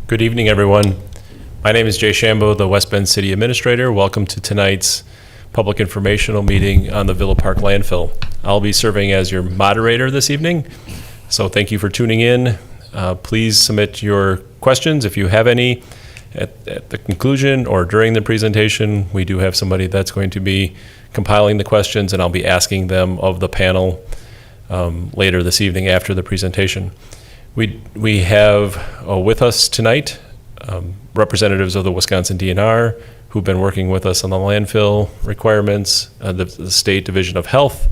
Good evening, everyone. My name is Jay Shambo, the West Bend City Administrator. Welcome to tonight's public informational meeting on the Villa Park landfill. I'll be serving as your moderator this evening, so thank you for tuning in. Please submit your questions if you have any at the conclusion or during the presentation. We do have somebody that's going to be compiling the questions, and I'll be asking them of the panel later this evening after the presentation. We have with us tonight representatives of the Wisconsin DNR who've been working with us on the landfill requirements, the State Division of Health,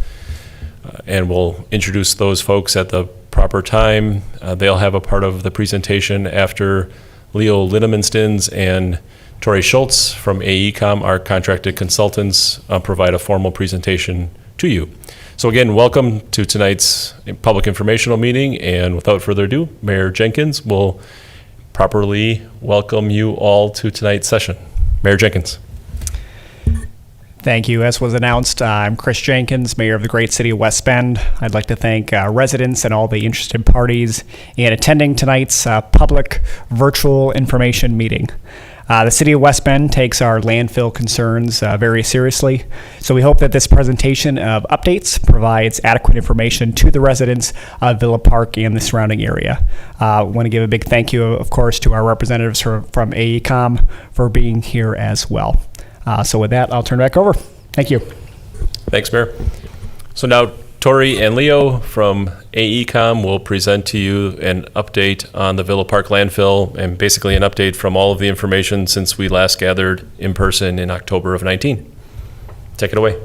and we'll introduce those folks at the proper time. They'll have a part of the presentation after Leo Lindemanstens and Tori Schultz from AECom, our contracted consultants, provide a formal presentation to you. So again, welcome to tonight's public informational meeting, and without further ado, Mayor Jenkins will properly welcome you all to tonight's session. Mayor Jenkins. Thank you. As was announced, I'm Chris Jenkins, Mayor of the great city of West Bend. I'd like to thank residents and all the interested parties in attending tonight's public virtual information meeting. The City of West Bend takes our landfill concerns very seriously, so we hope that this presentation of updates provides adequate information to the residents of Villa Park and the surrounding area. I want to give a big thank you, of course, to our representatives from AECom for being here as well. So with that, I'll turn it back over. Thank you. Thanks, Mayor. So now Tori and Leo from AECom will present to you an update on the Villa Park landfill, and basically an update from all of the information since we last gathered in person in October of 19. Take it away.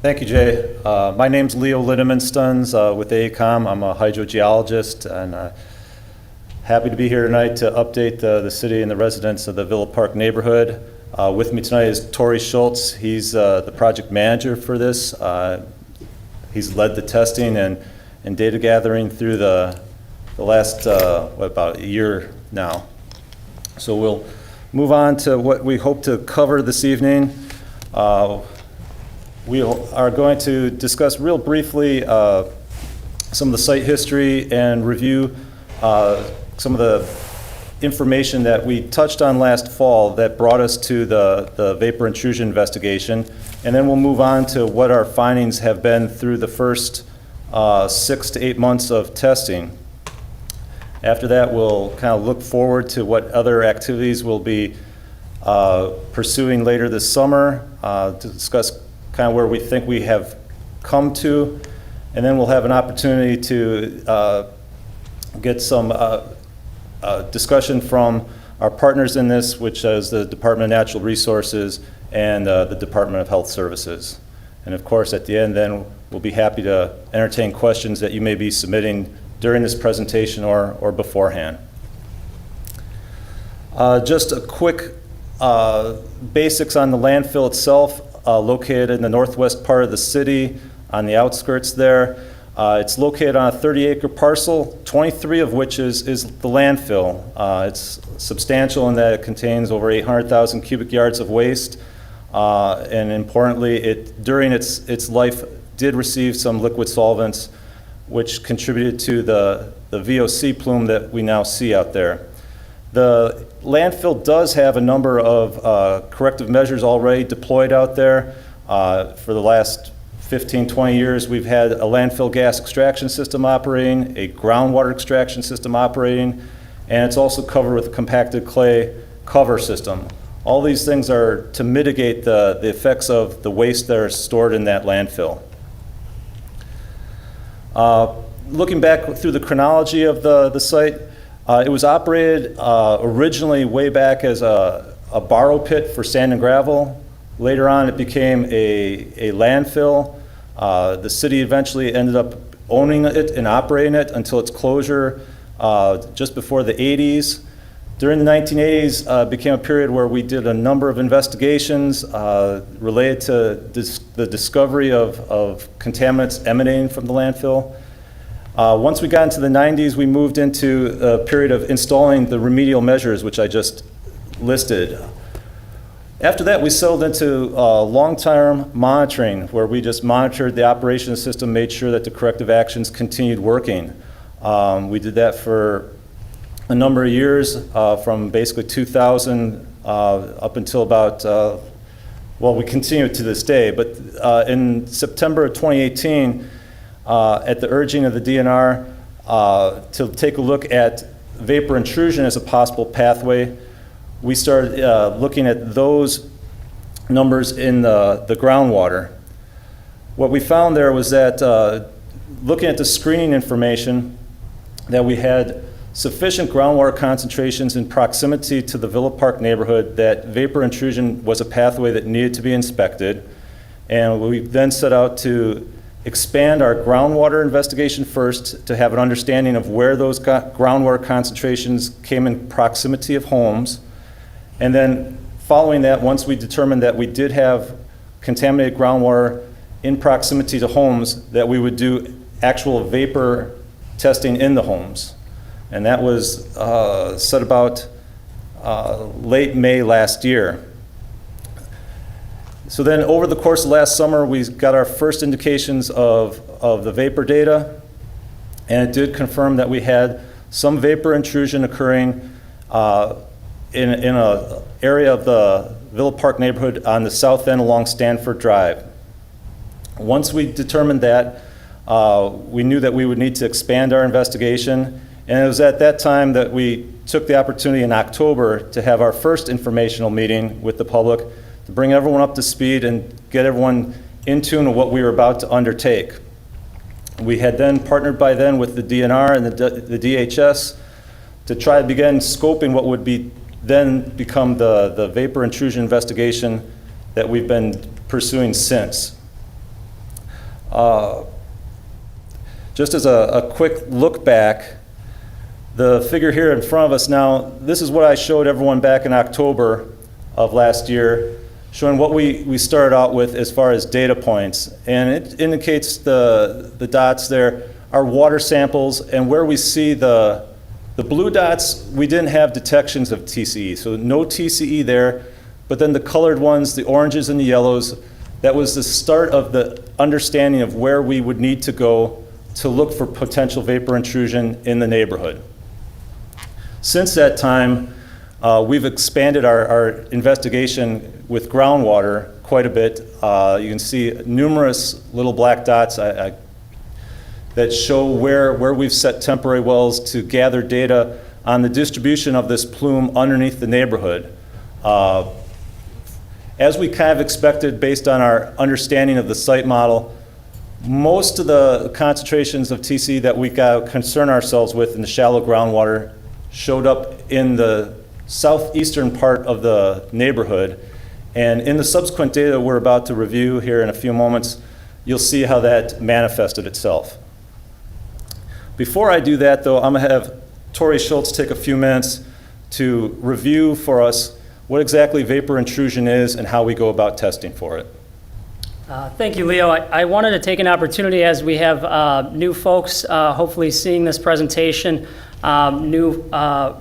Thank you, Jay. My name's Leo Lindemanstens with AECom. I'm a hydrogeologist, and happy to be here tonight to update the city and the residents of the Villa Park neighborhood. With me tonight is Tori Schultz. He's the project manager for this. He's led the testing and data gathering through the last, about a year now. So we'll move on to what we hope to cover this evening. We are going to discuss real briefly some of the site history and review some of the information that we touched on last fall that brought us to the vapor intrusion investigation. And then we'll move on to what our findings have been through the first 6 to 8 months of testing. After that, we'll kind of look forward to what other activities we'll be pursuing later this summer to discuss kind of where we think we have come to. And then we'll have an opportunity to get some discussion from our partners in this, which is the Department of Natural Resources and the Department of Health Services. And of course, at the end, then we'll be happy to entertain questions that you may be submitting during this presentation or beforehand. Just a quick basics on the landfill itself, located in the northwest part of the city on the outskirts there. It's located on a 30-acre parcel, 23 of which is the landfill. It's substantial in that it contains over 800,000 cubic yards of waste. And importantly, during its life did receive some liquid solvents, which contributed to the VOC plume that we now see out there. The landfill does have a number of corrective measures already deployed out there. For the last 15, 20 years, we've had a landfill gas extraction system operating, a groundwater extraction system operating, and it's also covered with a compacted clay cover system. All these things are to mitigate the effects of the waste that are stored in that landfill. Looking back through the chronology of the site, it was operated originally way back as a borrow pit for sand and gravel. Later on, it became a landfill. The city eventually ended up owning it and operating it until its closure just before the 80s. During the 1980s, became a period where we did a number of investigations related to the discovery of contaminants emanating from the landfill. Once we got into the 90s, we moved into a period of installing the remedial measures, which I just listed. After that, we settled into long-term monitoring, where we just monitored the operation of the system, made sure that the corrective actions continued working. We did that for a number of years, from basically 2000 up until about, well, we continue to this day, but in September of 2018, at the urging of the DNR, to take a look at vapor intrusion as a possible pathway, we started looking at those numbers in the groundwater. What we found there was that looking at the screening information, that we had sufficient groundwater concentrations in proximity to the Villa Park neighborhood that vapor intrusion was a pathway that needed to be inspected. And we then set out to expand our groundwater investigation first to have an understanding of where those groundwater concentrations came in proximity of homes. And then following that, once we determined that we did have contaminated groundwater in proximity to homes, that we would do actual vapor testing in the homes. And that was set about late May last year. So then over the course of last summer, we got our first indications of the vapor data, and it did confirm that we had some vapor intrusion occurring in an area of the Villa Park neighborhood on the south end along Stanford Drive. Once we determined that, we knew that we would need to expand our investigation, and it was at that time that we took the opportunity in October to have our first informational meeting with the public to bring everyone up to speed and get everyone in tune with what we were about to undertake. We had then partnered by then with the DNR and the DHS to try to begin scoping what would then become the vapor intrusion investigation that we've been pursuing since. Just as a quick look back, the figure here in front of us now, this is what I showed everyone back in October of last year, showing what we started out with as far as data points. And it indicates the dots there are water samples, and where we see the blue dots, we didn't have detections of TCE, so no TCE there. But then the colored ones, the oranges and the yellows, that was the start of the understanding of where we would need to go to look for potential vapor intrusion in the neighborhood. Since that time, we've expanded our investigation with groundwater quite a bit. You can see numerous little black dots that show where we've set temporary wells to gather data on the distribution of this plume underneath the neighborhood. As we kind of expected based on our understanding of the site model, most of the concentrations of TC that we got concern ourselves with in the shallow groundwater showed up in the southeastern part of the neighborhood. And in the subsequent data we're about to review here in a few moments, you'll see how that manifested itself. Before I do that, though, I'm going to have Tori Schultz take a few minutes to review for us what exactly vapor intrusion is and how we go about testing for it. Thank you, Leo. I wanted to take an opportunity as we have new folks hopefully seeing this presentation, new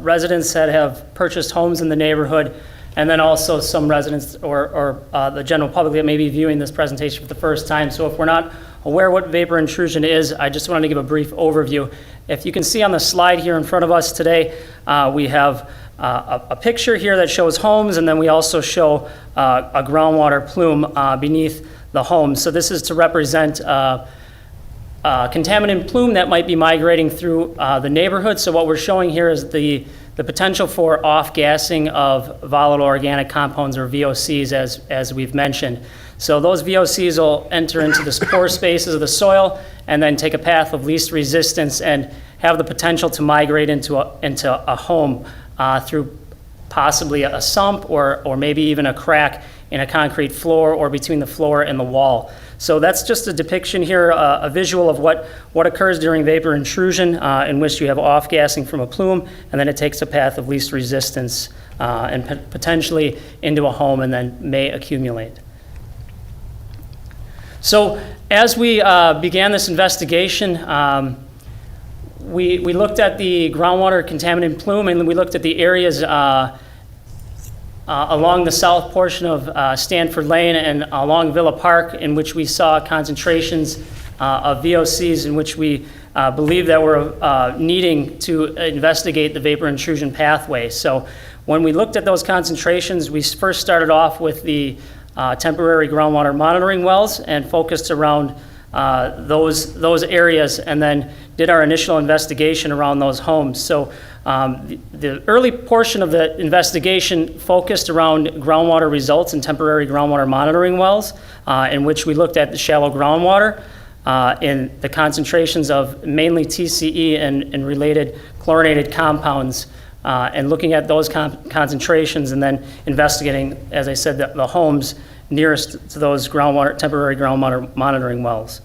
residents that have purchased homes in the neighborhood, and then also some residents or the general public that may be viewing this presentation for the first time. So if we're not aware what vapor intrusion is, I just wanted to give a brief overview. If you can see on the slide here in front of us today, we have a picture here that shows homes, and then we also show a groundwater plume beneath the home. So this is to represent contaminant plume that might be migrating through the neighborhood. So what we're showing here is the potential for off-gassing of volatile organic compounds, or VOCs, as we've mentioned. So those VOCs will enter into the pore spaces of the soil and then take a path of least resistance and have the potential to migrate into a home through possibly a sump or maybe even a crack in a concrete floor or between the floor and the wall. So that's just a depiction here, a visual of what occurs during vapor intrusion, in which you have off-gassing from a plume, and then it takes a path of least resistance and potentially into a home and then may accumulate. So as we began this investigation, we looked at the groundwater contaminant plume, and we looked at the areas along the south portion of Stanford Lane and along Villa Park, in which we saw concentrations of VOCs, in which we believed that we're needing to investigate the vapor intrusion pathway. So when we looked at those concentrations, we first started off with the temporary groundwater monitoring wells and focused around those areas, and then did our initial investigation around those homes. So the early portion of the investigation focused around groundwater results and temporary groundwater monitoring wells, in which we looked at the shallow groundwater in the concentrations of mainly TCE and related chlorinated compounds, and looking at those concentrations and then investigating, as I said, the homes nearest to those temporary groundwater monitoring wells.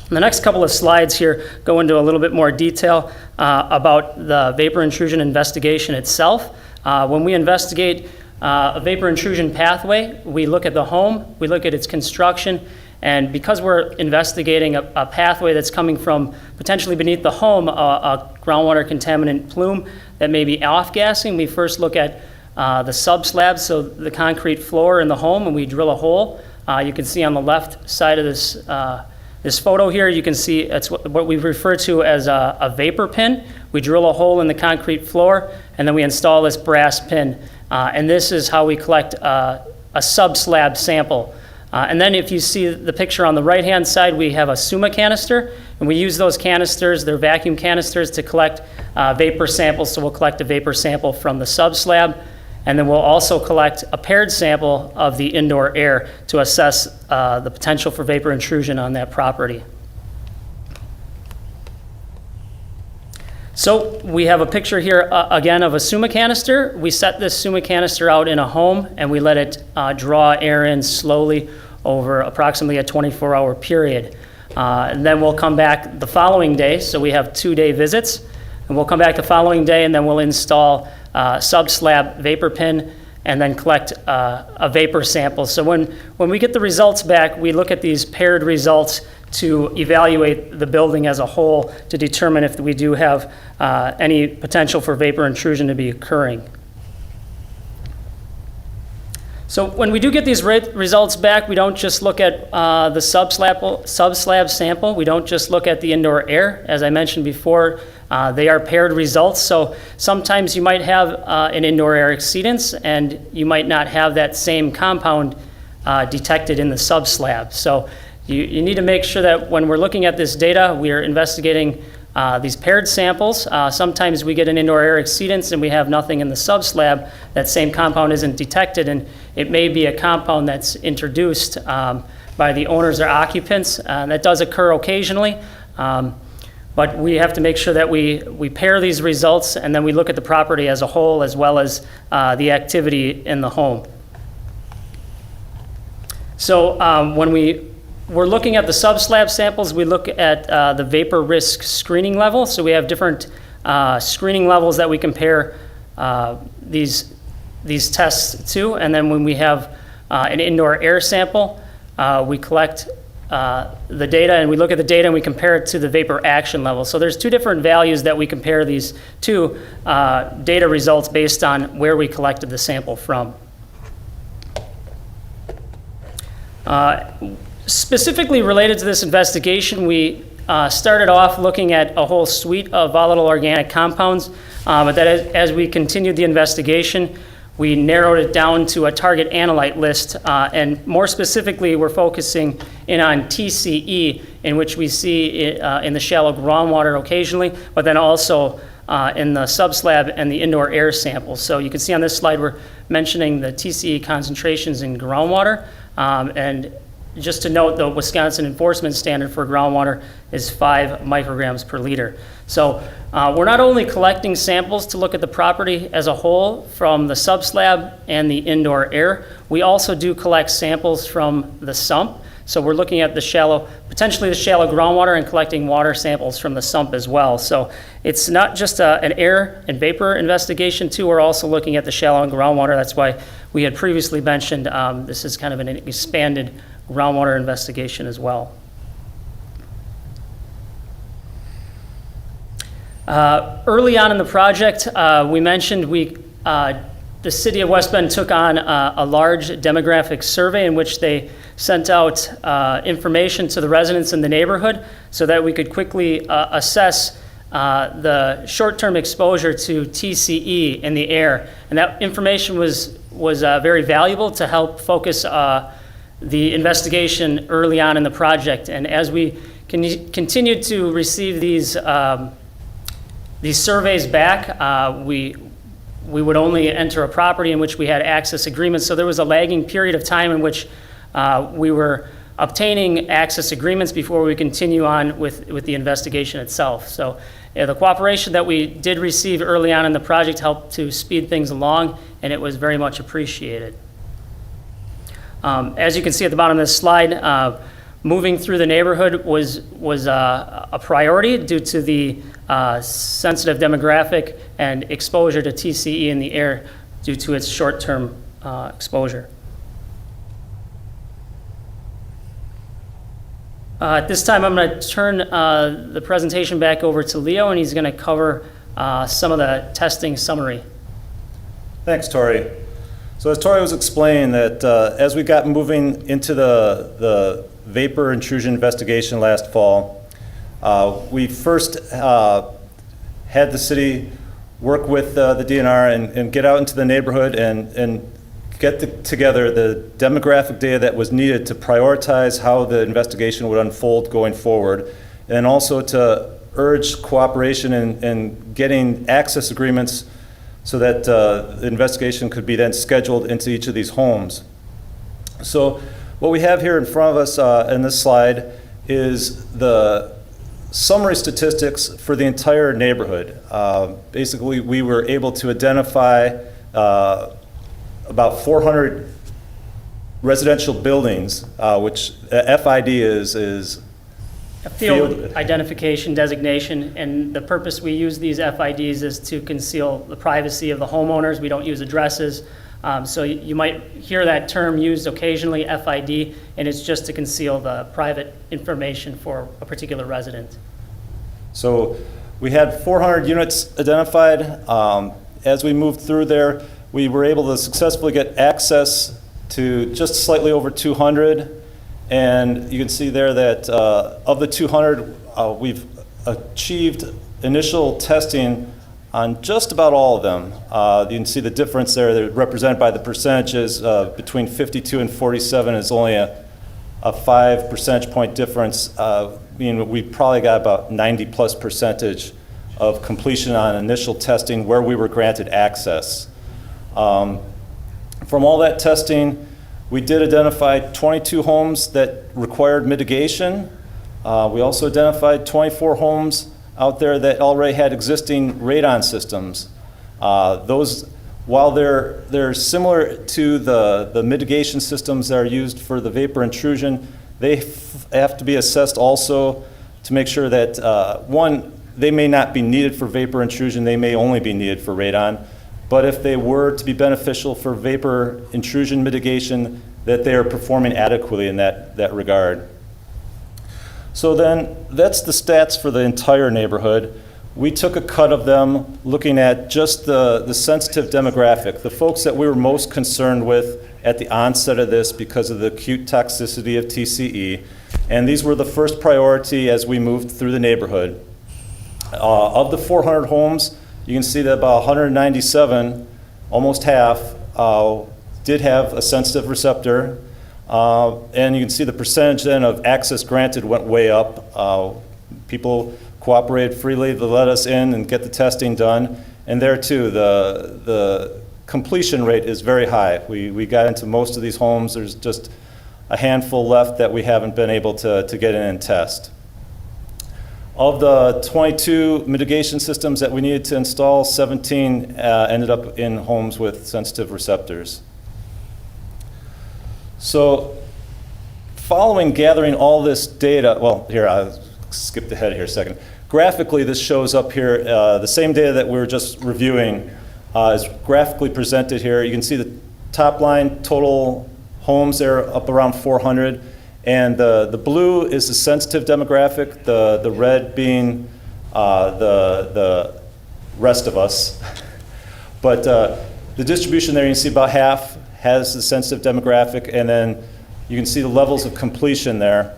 The next couple of slides here go into a little bit more detail about the vapor intrusion investigation itself. When we investigate a vapor intrusion pathway, we look at the home, we look at its construction, and because we're investigating a pathway that's coming from potentially beneath the home, a groundwater contaminant plume that may be off-gassing, we first look at the subslabs, so the concrete floor in the home, and we drill a hole. You can see on the left side of this photo here, you can see it's what we refer to as a vapor pin. We drill a hole in the concrete floor, and then we install this brass pin. And this is how we collect a subslab sample. And then if you see the picture on the right-hand side, we have a Summa canister, and we use those canisters, they're vacuum canisters, to collect vapor samples. So we'll collect a vapor sample from the subslab, and then we'll also collect a paired sample of the indoor air to assess the potential for vapor intrusion on that property. So we have a picture here again of a Summa canister. We set this Summa canister out in a home, and we let it draw air in slowly over approximately a 24-hour period. And then we'll come back the following day, so we have 2-day visits, and we'll come back the following day, and then we'll install subslab vapor pin and then collect a vapor sample. So when we get the results back, we look at these paired results to evaluate the building as a whole to determine if we do have any potential for vapor intrusion to be occurring. So when we do get these results back, we don't just look at the subslab sample. We don't just look at the indoor air. As I mentioned before, they are paired results. So sometimes you might have an indoor air exceedance, and you might not have that same compound detected in the subslab. So you need to make sure that when we're looking at this data, we are investigating these paired samples. Sometimes we get an indoor air exceedance and we have nothing in the subslab. That same compound isn't detected, and it may be a compound that's introduced by the owners or occupants. That does occur occasionally, but we have to make sure that we pair these results, and then we look at the property as a whole as well as the activity in the home. So when we're looking at the subslab samples, we look at the vapor risk screening level. So we have different screening levels that we compare these tests to. And then when we have an indoor air sample, we collect the data, and we look at the data and we compare it to the vapor action level. So there's two different values that we compare these two data results based on where we collected the sample from. Specifically related to this investigation, we started off looking at a whole suite of volatile organic compounds, but that as we continued the investigation, we narrowed it down to a target analyte list, and more specifically, we're focusing in on TCE, in which we see in the shallow groundwater occasionally, but then also in the subslab and the indoor air samples. So you can see on this slide, we're mentioning the TCE concentrations in groundwater, and just to note, the Wisconsin enforcement standard for groundwater is 5 micrograms per liter. So we're not only collecting samples to look at the property as a whole from the subslab and the indoor air, we also do collect samples from the sump. So we're looking at potentially the shallow groundwater, and collecting water samples from the sump as well. So it's not just an air and vapor investigation too, we're also looking at the shallow and groundwater. That's why we had previously mentioned this is kind of an expanded groundwater investigation as well. Early on in the project, we mentioned there's the city of West Bend took on a large demographic survey in which they sent out information to the residents in the neighborhood so that we could quickly assess the short-term exposure to TCE in the air. And that information was very valuable to help focus the investigation early on in the project. And as we continued to receive these surveys back, we would only enter a property in which we had access agreements. So there was a lagging period of time in which we were obtaining access agreements before we continue on with the investigation itself. So the cooperation that we did receive early on in the project helped to speed things along, and it was very much appreciated. As you can see at the bottom of this slide, moving through the neighborhood was a priority due to the sensitive demographic and exposure to TCE in the air due to its short-term exposure. At this time, I'm going to turn the presentation back over to Leo, and he's going to cover some of the testing summary. Thanks, Tori. So as Tori was explaining that as we got moving into the vapor intrusion investigation last fall, we first had the city work with the DNR and get out into the neighborhood and get together the demographic data that was needed to prioritize how the investigation would unfold going forward, and also to urge cooperation in getting access agreements so that the investigation could be then scheduled into each of these homes. So what we have here in front of us in this slide is the summary statistics for the entire neighborhood. Basically, we were able to identify about 400 residential buildings, which FID is A field identification designation, and the purpose we use these FIDs is to conceal the privacy of the homeowners. We don't use addresses. So you might hear that term used occasionally, FID, and it's just to conceal the private information for a particular resident. So we had 400 units identified. As we moved through there, we were able to successfully get access to just slightly over 200. And you can see there that of the 200, we've achieved initial testing on just about all of them. You can see the difference there. They're represented by the percentages. Between 52 and 47 is only a 5 percentage point difference. We probably got about 90+% of completion on initial testing where we were granted access. From all that testing, we did identify 22 homes that required mitigation. We also identified 24 homes out there that already had existing radon systems. Those, while they're similar to the mitigation systems that are used for the vapor intrusion, they have to be assessed also to make sure that, one, they may not be needed for vapor intrusion, they may only be needed for radon. But if they were to be beneficial for vapor intrusion mitigation, that they are performing adequately in that regard. So then, that's the stats for the entire neighborhood. We took a cut of them looking at just the sensitive demographic, the folks that we were most concerned with at the onset of this because of the acute toxicity of TCE. And these were the first priority as we moved through the neighborhood. Of the 400 homes, you can see that about 197, almost half, did have a sensitive receptor. And you can see the percentage then of access granted went way up. People cooperated freely to let us in and get the testing done. And there too, the completion rate is very high. We got into most of these homes. There's just a handful left that we haven't been able to get in and test. Of the 22 mitigation systems that we needed to install, 17 ended up in homes with sensitive receptors. So following gathering all this data, well, here, I skipped ahead here a second. Graphically, this shows up here, the same data that we were just reviewing is graphically presented here. You can see the top line, total homes there up around 400. And the blue is the sensitive demographic, the red being the rest of us. But The distribution there, you can see about half has the sensitive demographic, and then you can see the levels of completion there.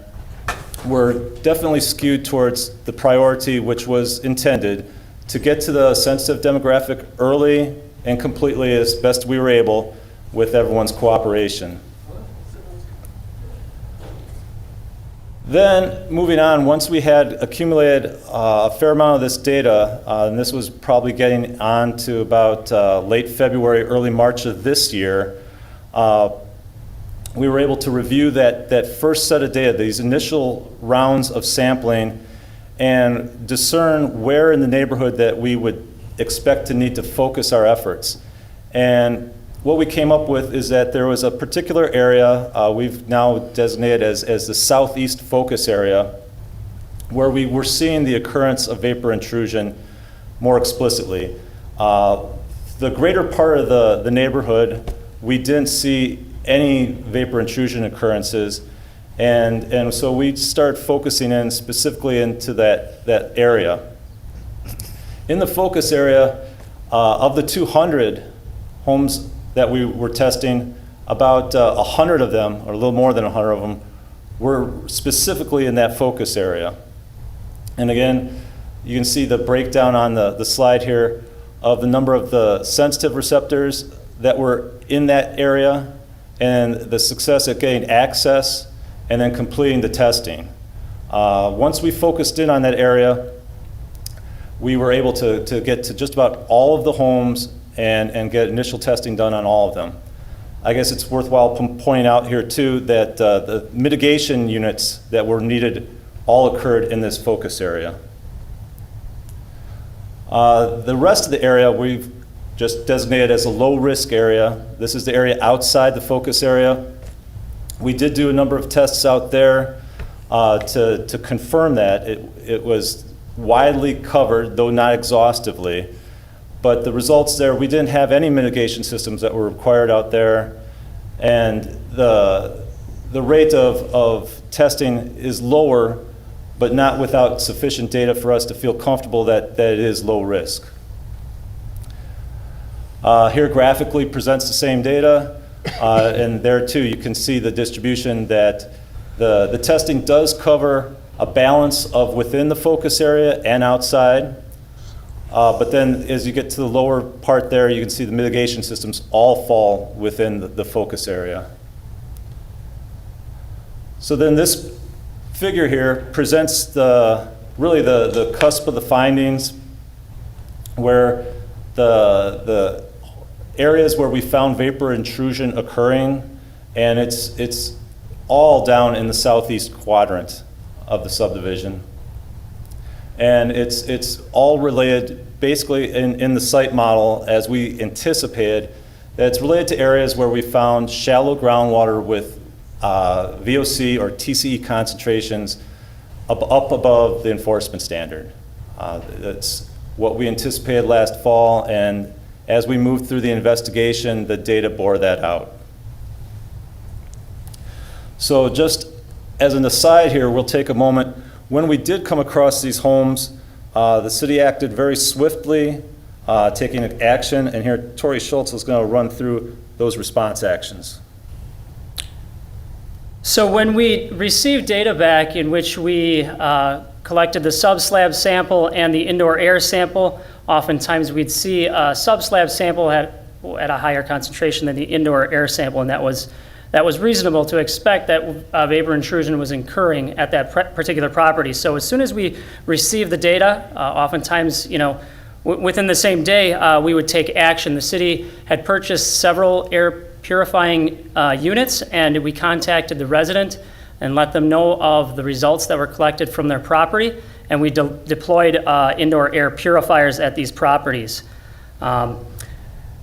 We're definitely skewed towards the priority which was intended to get to the sensitive demographic early and completely as best we were able with everyone's cooperation. Then, moving on, once we had accumulated a fair amount of this data, and this was probably getting on to about late February, early March of this year, we were able to review that first set of data, these initial rounds of sampling, and discern where in the neighborhood that we would expect to need to focus our efforts. And what we came up with is that there was a particular area we've now designated as the southeast focus area, where we were seeing the occurrence of vapor intrusion more explicitly. The greater part of the neighborhood, we didn't see any vapor intrusion occurrences, and so we started focusing in specifically into that area. In the focus area, of the 200 homes that we were testing, about 100 of them, or a little more than 100 of them, were specifically in that focus area. And again, you can see the breakdown on the slide here of the number of the sensitive receptors that were in that area and the success at getting access and then completing the testing. Once we focused in on that area, we were able to get to just about all of the homes and get initial testing done on all of them. I guess it's worthwhile pointing out here too that the mitigation units that were needed all occurred in this focus area. The rest of the area we've just designated as a low-risk area. This is the area outside the focus area. We did do a number of tests out there to confirm that. It was widely covered, though not exhaustively. But the results there, we didn't have any mitigation systems that were required out there. And the rate of testing is lower, but not without sufficient data for us to feel comfortable that it is low risk. Here graphically presents the same data, and there too you can see the distribution that the testing does cover a balance of within the focus area and outside, but then as you get to the lower part there, you can see the mitigation systems all fall within the focus area. So then this figure here presents really the cusp of the findings, where the areas where we found vapor intrusion occurring, and it's all down in the southeast quadrant of the subdivision. And it's all related basically in the site model as we anticipated, that it's related to areas where we found shallow groundwater with VOC or TCE concentrations up above the enforcement standard. That's what we anticipated last fall, and as we moved through the investigation, the data bore that out. So just as an aside here, we'll take a moment. When we did come across these homes, the city acted very swiftly, taking action, and here Tori Schultz is going to run through those response actions. So when we received data back in which we collected the subslab sample and the indoor air sample, oftentimes we'd see a subslab sample at a higher concentration than the indoor air sample, and that was reasonable to expect that vapor intrusion was occurring at that particular property. So as soon as we received the data, oftentimes, within the same day, we would take action. The city had purchased several air purifying units, and we contacted the resident and let them know of the results that were collected from their property, and we deployed indoor air purifiers at these properties.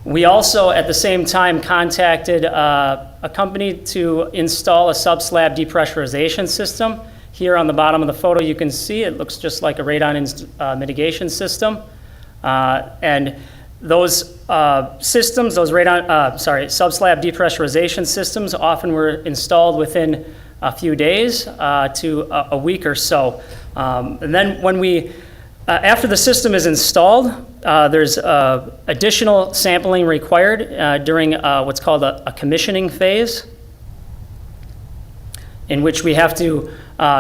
We also, at the same time, contacted a company to install a subslab depressurization system. Here on the bottom of the photo, you can see it looks just like a radon mitigation system. And those systems, those subslab depressurization systems often were installed within a few days to a week or so. And then when we After the system is installed, there's additional sampling required during what's called a commissioning phase, in which we have to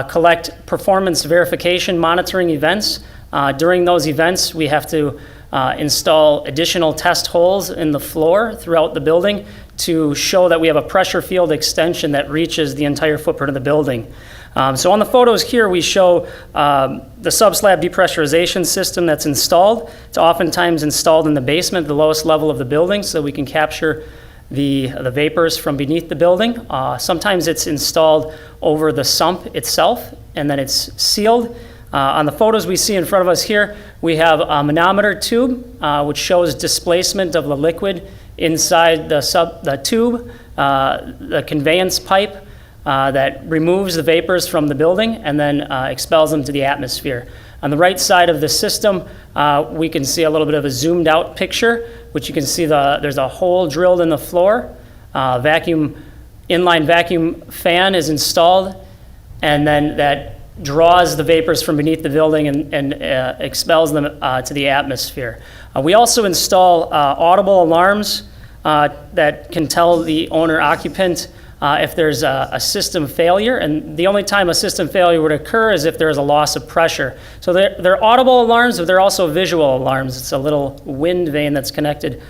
collect performance verification monitoring events. During those events, we have to install additional test holes in the floor throughout the building to show that we have a pressure field extension that reaches the entire footprint of the building. So on the photos here, we show the subslab depressurization system that's installed. It's oftentimes installed in the basement, the lowest level of the building, so we can capture the vapors from beneath the building. Sometimes it's installed over the sump itself, and then it's sealed. On the photos we see in front of us here, we have a manometer tube, which shows displacement of the liquid inside the tube, the conveyance pipe that removes the vapors from the building and then expels them to the atmosphere. On the right side of the system, we can see a little bit of a zoomed out picture, which you can see there's a hole drilled in the floor. Inline vacuum fan is installed, and then that draws the vapors from beneath the building and expels them to the atmosphere. We also install audible alarms that can tell the owner-occupant if there's a system failure, and the only time a system failure would occur is if there's a loss of pressure. So they're audible alarms, but they're also visual alarms. It's a little wind vane that's connected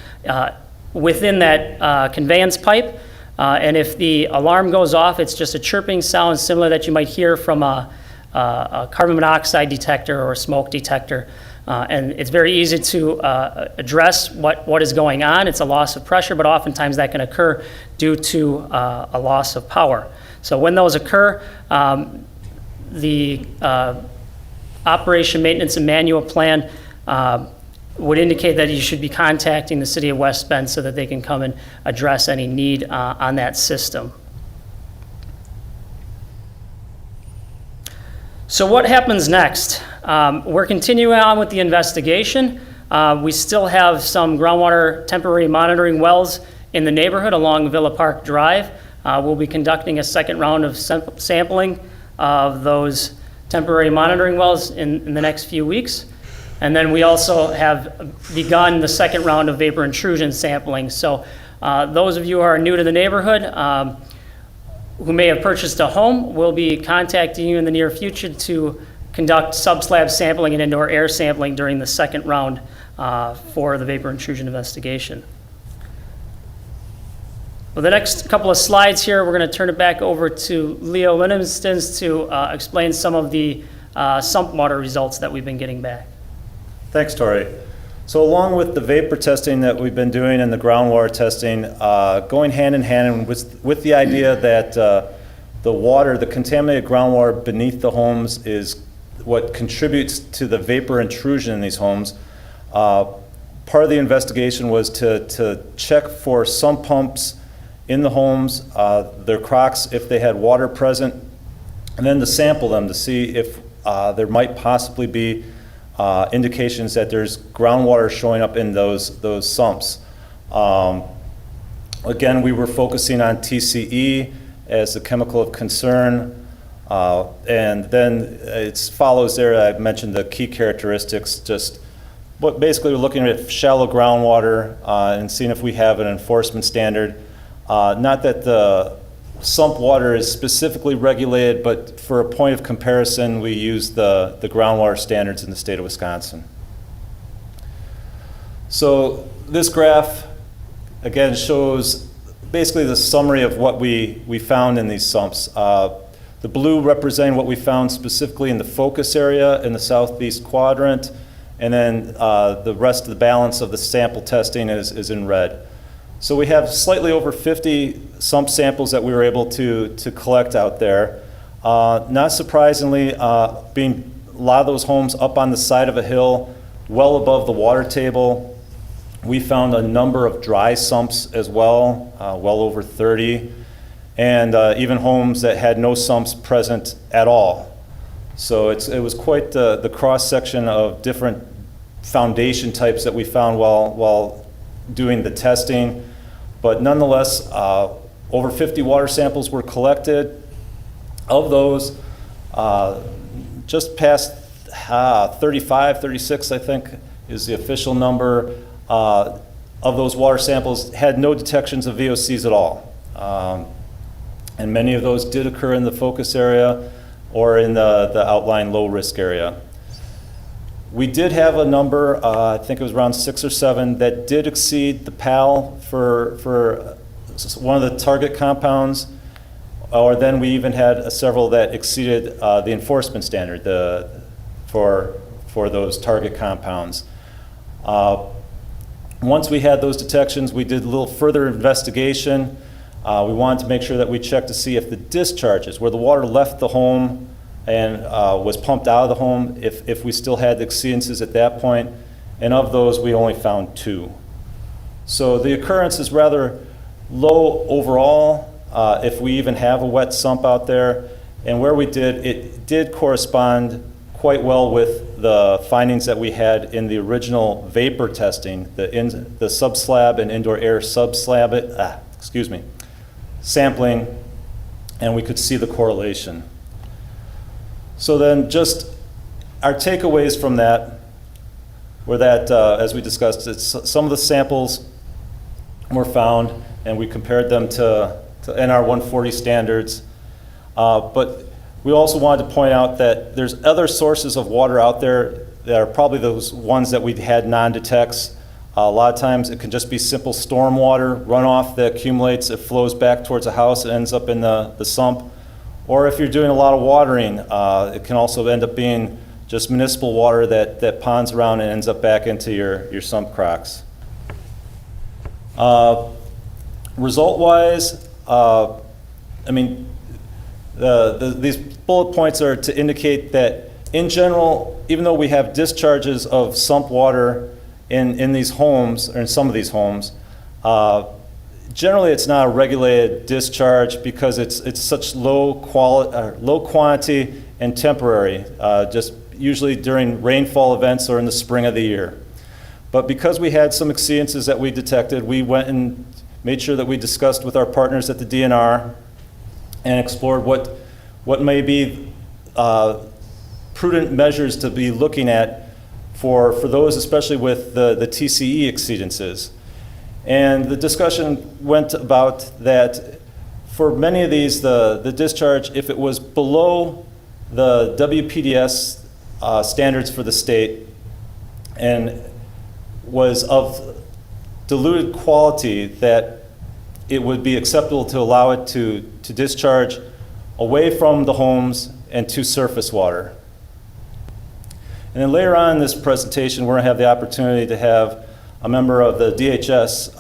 within that conveyance pipe, and if the alarm goes off, it's just a chirping sound similar that you might hear from a carbon monoxide detector or a smoke detector. And it's very easy to address what is going on. It's a loss of pressure, but oftentimes that can occur due to a loss of power. So when those occur, the operation, maintenance, and manual plan would indicate that you should be contacting the City of West Bend so that they can come and address any need on that system. So what happens next? We're continuing on with the investigation. We still have some groundwater temporary monitoring wells in the neighborhood along Villa Park Drive. We'll be conducting a second round of sampling of those temporary monitoring wells in the next few weeks. And then we also have begun the second round of vapor intrusion sampling. So those of you who are new to the neighborhood, who may have purchased a home, will be contacting you in the near future to conduct subslab sampling and indoor air sampling during the second round for the vapor intrusion investigation. Well, the next couple of slides here, we're going to turn it back over to Leo Livingston to explain some of the sump water results that we've been getting back. Thanks, Tori. So along with the vapor testing that we've been doing and the groundwater testing, going hand in hand with the idea that the contaminated groundwater beneath the homes is what contributes to the vapor intrusion in these homes, part of the investigation was to check for sump pumps in the homes, their crocks, if they had water present, and then to sample them to see if there might possibly be indications that there's groundwater showing up in those sumps. Again, we were focusing on TCE as the chemical of concern, and then it follows there. I mentioned the key characteristics. Basically, we're looking at shallow groundwater and seeing if we have an enforcement standard. Not that the sump water is specifically regulated, but for a point of comparison, we use the groundwater standards in the state of Wisconsin. So this graph, again, shows basically the summary of what we found in these sumps. The blue representing what we found specifically in the focus area in the southeast quadrant, and then the rest of the balance of the sample testing is in red. So we have slightly over 50 sump samples that we were able to collect out there. Not surprisingly, being a lot of those homes up on the side of a hill, well above the water table, we found a number of dry sumps as well, well over 30, and even homes that had no sumps present at all. So it was quite the cross-section of different foundation types that we found while doing the testing. But nonetheless, over 50 water samples were collected. Of those, just past 35, 36, I think, is the official number of those water samples had no detections of VOCs at all. And many of those did occur in the focus area or in the outlying low-risk area. We did have a number, I think it was around 6 or 7, that did exceed the PAL for one of the target compounds, or then we even had several that exceeded the enforcement standard for those target compounds. Once we had those detections, we did a little further investigation. We wanted to make sure that we checked to see if the discharges, where the water left the home and was pumped out of the home, if we still had the exceedances at that point, and of those, we only found 2. So the occurrence is rather low overall, if we even have a wet sump out there, and where we did, it did correspond quite well with the findings that we had in the original vapor testing, the subslab and indoor air subslab, sampling, and we could see the correlation. So then just our takeaways from that were that, as we discussed, some of the samples were found, and we compared them to NR 140 standards. But we also wanted to point out that there's other sources of water out there that are probably those ones that we've had non-detects. A lot of times it can just be simple storm water, runoff that accumulates, it flows back towards a house, it ends up in the sump. Or if you're doing a lot of watering, it can also end up being just municipal water that ponds around and ends up back into your sump cracks. Result-wise, I mean, these bullet points are to indicate that in general, even though we have discharges of sump water in these homes, or in some of these homes, generally it's not a regulated discharge because it's such low quantity and temporary, just usually during rainfall events or in the spring of the year. But because we had some exceedances that we detected, we went and made sure that we discussed with our partners at the DNR and explored what may be prudent measures to be looking at for those, especially with the TCE exceedances. And the discussion went about that for many of these, the discharge, if it was below the WPDS standards for the state and was of diluted quality, that it would be acceptable to allow it to discharge away from the homes and to surface water. And then later on in this presentation, we're going to have the opportunity to have a member of the DHS,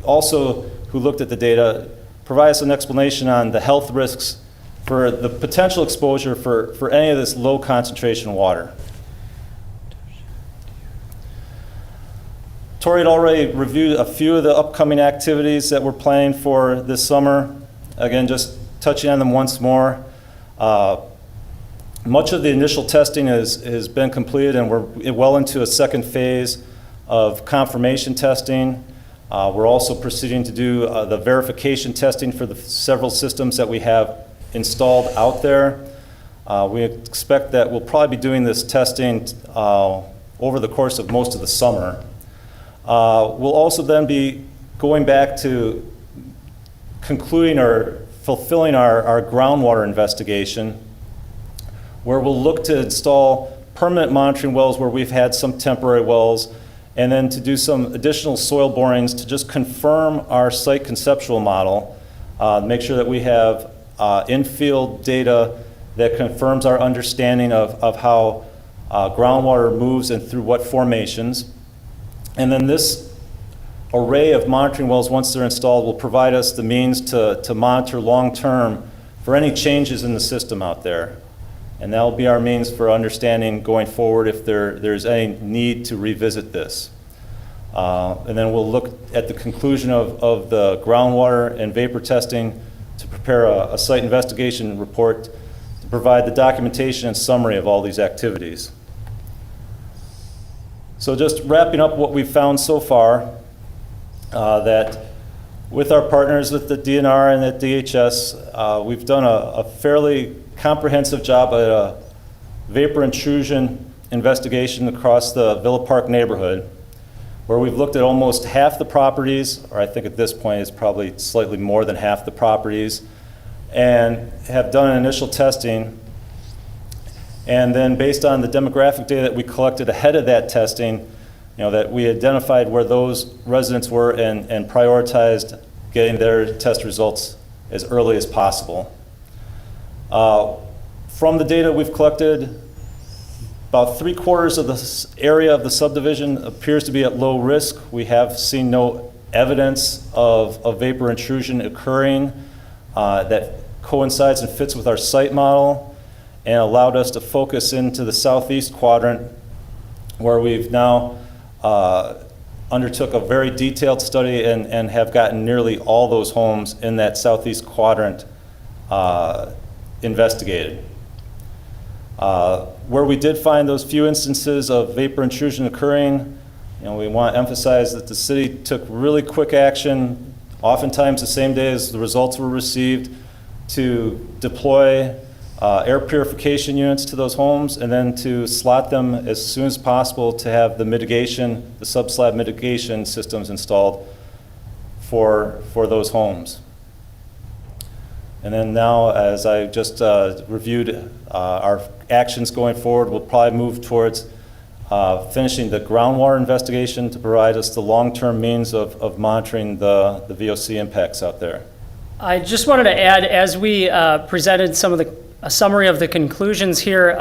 also who looked at the data, provide us an explanation on the health risks for the potential exposure for any of this low concentration water. Tori had already reviewed a few of the upcoming activities that we're planning for this summer. Again, just touching on them once more. Much of the initial testing has been completed, and we're well into a second phase of confirmation testing. We're also proceeding to do the verification testing for the several systems that we have installed out there. We expect that we'll probably be doing this testing over the course of most of the summer. We'll also then be going back to concluding or fulfilling our groundwater investigation, where we'll look to install permanent monitoring wells where we've had some temporary wells, and then to do some additional soil borings to just confirm our site conceptual model, make sure that we have in-field data that confirms our understanding of how groundwater moves and through what formations. And then this array of monitoring wells, once they're installed, will provide us the means to monitor long-term for any changes in the system out there. And that'll be our means for understanding going forward if there's any need to revisit this. And then we'll look at the conclusion of the groundwater and vapor testing to prepare a site investigation report to provide the documentation and summary of all these activities. So just wrapping up what we've found so far, that with our partners at the DNR and at DHS, we've done a fairly comprehensive job at vapor intrusion investigation across the Villa Park neighborhood, where we've looked at almost half the properties, or I think at this point it's probably slightly more than half the properties, and have done initial testing. And then based on the demographic data that we collected ahead of that testing, that we identified where those residents were and prioritized getting their test results as early as possible. From the data we've collected, about 3/4 of the area of the subdivision appears to be at low risk. We have seen no evidence of vapor intrusion occurring that coincides and fits with our site model, and allowed us to focus into the southeast quadrant, where we've now undertook a very detailed study and have gotten nearly all those homes in that southeast quadrant investigated. Where we did find those few instances of vapor intrusion occurring, we want to emphasize that the city took really quick action, oftentimes the same day as the results were received, to deploy air purification units to those homes, and then to slot them as soon as possible to have the mitigation, the sub-slab mitigation systems installed for those homes. And then now, as I just reviewed our actions going forward, we'll probably move towards finishing the groundwater investigation to provide us the long-term means of monitoring the VOC impacts out there. I just wanted to add, as we presented a summary of the conclusions here,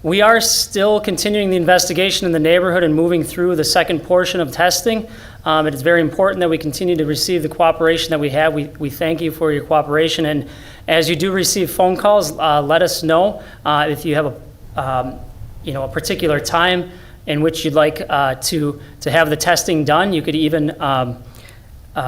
we are still continuing the investigation in the neighborhood and moving through the second portion of testing. It is very important that we continue to receive the cooperation that we have. We thank you for your cooperation, and as you do receive phone calls, let us know if you have a particular time in which you'd like to have the testing done. You could even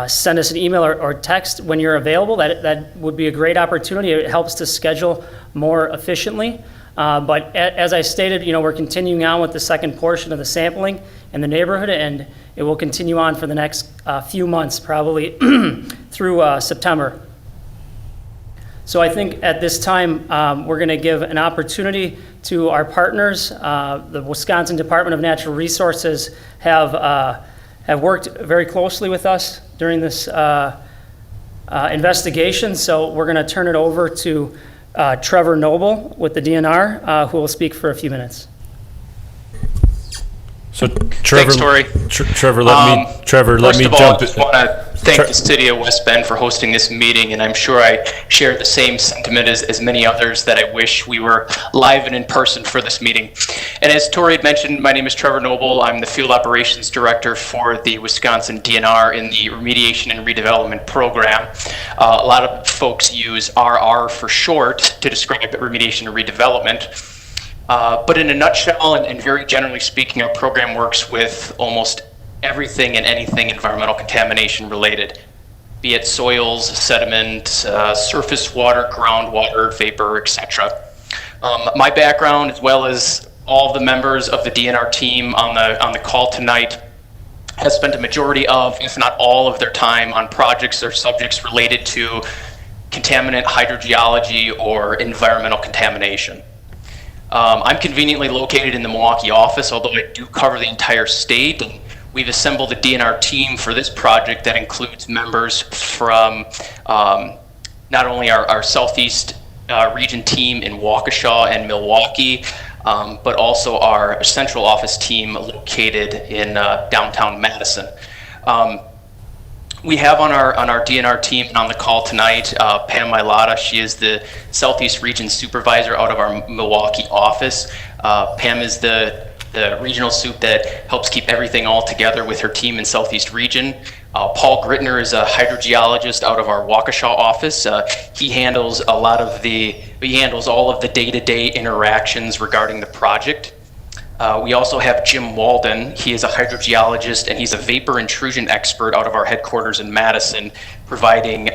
send us an email or text when you're available. That would be a great opportunity. It helps to schedule more efficiently. But as I stated, we're continuing on with the second portion of the sampling in the neighborhood, and it will continue on for the next few months, probably through September. So I think at this time, we're going to give an opportunity to our partners. The Wisconsin Department of Natural Resources have worked very closely with us during this investigation. So we're going to turn it over to Trevor Noble with the DNR, who will speak for a few minutes. So Trevor, thanks, Tori. Trevor, let me First of all, jump. I just want to thank the city of West Bend for hosting this meeting, and I'm sure I share the same sentiment as many others that I wish we were live and in person for this meeting. And as Tori had mentioned, my name is Trevor Noble. I'm the Field Operations Director for the Wisconsin DNR in the Remediation and Redevelopment Program. A lot of folks use RR for short to describe remediation and redevelopment. But in a nutshell, and very generally speaking, our program works with almost everything and anything environmental contamination related, be it soils, sediment, surface water, groundwater, vapor, etc. My background, as well as all of the members of the DNR team on the call tonight, has spent a majority of, if not all of their time on projects or subjects related to contaminant hydrogeology or environmental contamination. I'm conveniently located in the Milwaukee office, although I do cover the entire state, and we've assembled a DNR team for this project that includes members from not only our Southeast region team in Waukesha and Milwaukee, but also our central office team located in downtown Madison. We have on our DNR team and on the call tonight, Pam Mailata. She is the Southeast Region Supervisor out of our Milwaukee office. Pam is the regional soup that helps keep everything all together with her team in Southeast Region. Paul Grittner is a hydrogeologist out of our Waukesha office. He handles all of the day-to-day interactions regarding the project. We also have Jim Walden. He is a hydrogeologist and he's a vapor intrusion expert out of our headquarters in Madison, providing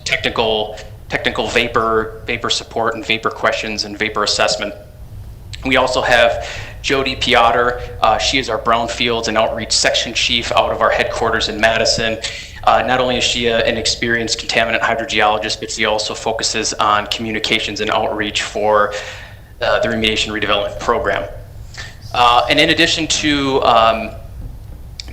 technical vapor support and vapor questions and vapor assessment. We also have Jody Piotr. She is our brownfields and outreach section chief out of our headquarters in Madison. Not only is she an experienced contaminant hydrogeologist, but she also focuses on communications and outreach for the remediation redevelopment program. And in addition to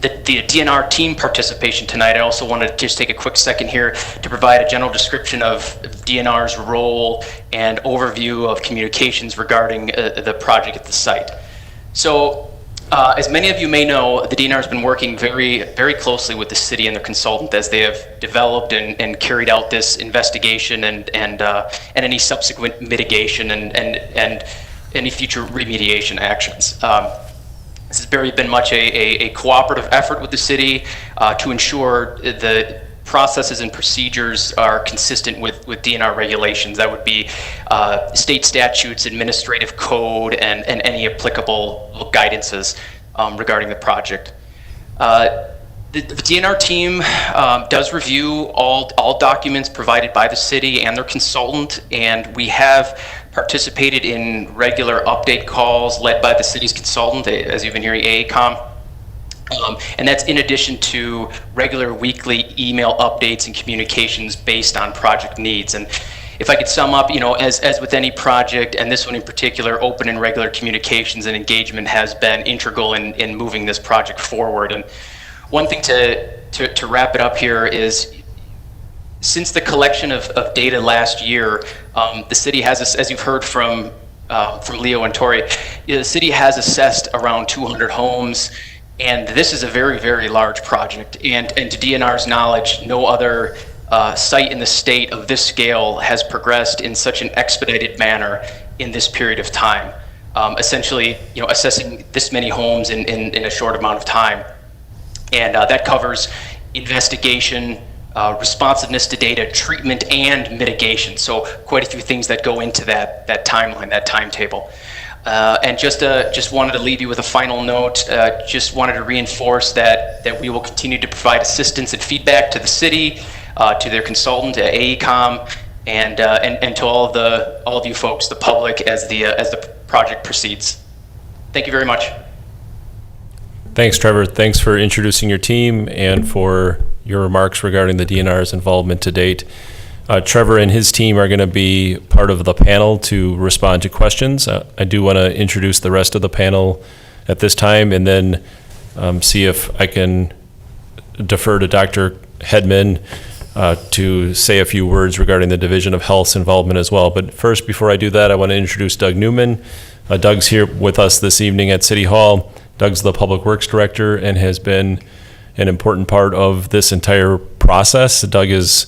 the DNR team participation tonight, I also wanted to just take a quick second here to provide a general description of DNR's role and overview of communications regarding the project at the site. So, as many of you may know, the DNR has been working very, very closely with the city and their consultant as they have developed and carried out this investigation and any subsequent mitigation and any future remediation actions. This has been much a cooperative effort with the city to ensure the processes and procedures are consistent with DNR regulations. That would be state statutes, administrative code, and any applicable guidances regarding the project. The DNR team does review all documents provided by the city and their consultant, and we have participated in regular update calls led by the city's consultant, as you've been hearing, AECOM. And that's in addition to regular weekly email updates and communications based on project needs. And if I could sum up, as with any project, and this one in particular, open and regular communications and engagement has been integral in moving this project forward. And one thing to wrap it up here is, since the collection of data last year, the city has, as you've heard from Leo and Tori, the city has assessed around 200 homes, and this is a very, very large project. And to DNR's knowledge, no other site in the state of this scale has progressed in such an expedited manner in this period of time. Essentially, assessing this many homes in a short amount of time. And that covers investigation, responsiveness to data, treatment, and mitigation. So quite a few things that go into that timeline, that timetable. And just wanted to leave you with a final note. Just wanted to reinforce that we will continue to provide assistance and feedback to the city, to their consultant, to AECOM, and to all of you folks, the public, as the project proceeds. Thank you very much. Thanks, Trevor. Thanks for introducing your team and for your remarks regarding the DNR's involvement to date. Trevor and his team are going to be part of the panel to respond to questions. I do want to introduce the rest of the panel at this time and then see if I can defer to Dr. Hedman to say a few words regarding the Division of Health's involvement as well. But first, before I do that, I want to introduce Doug Newman. Doug's here with us this evening at City Hall. Doug's the Public Works Director and has been an important part of this entire process. Doug is,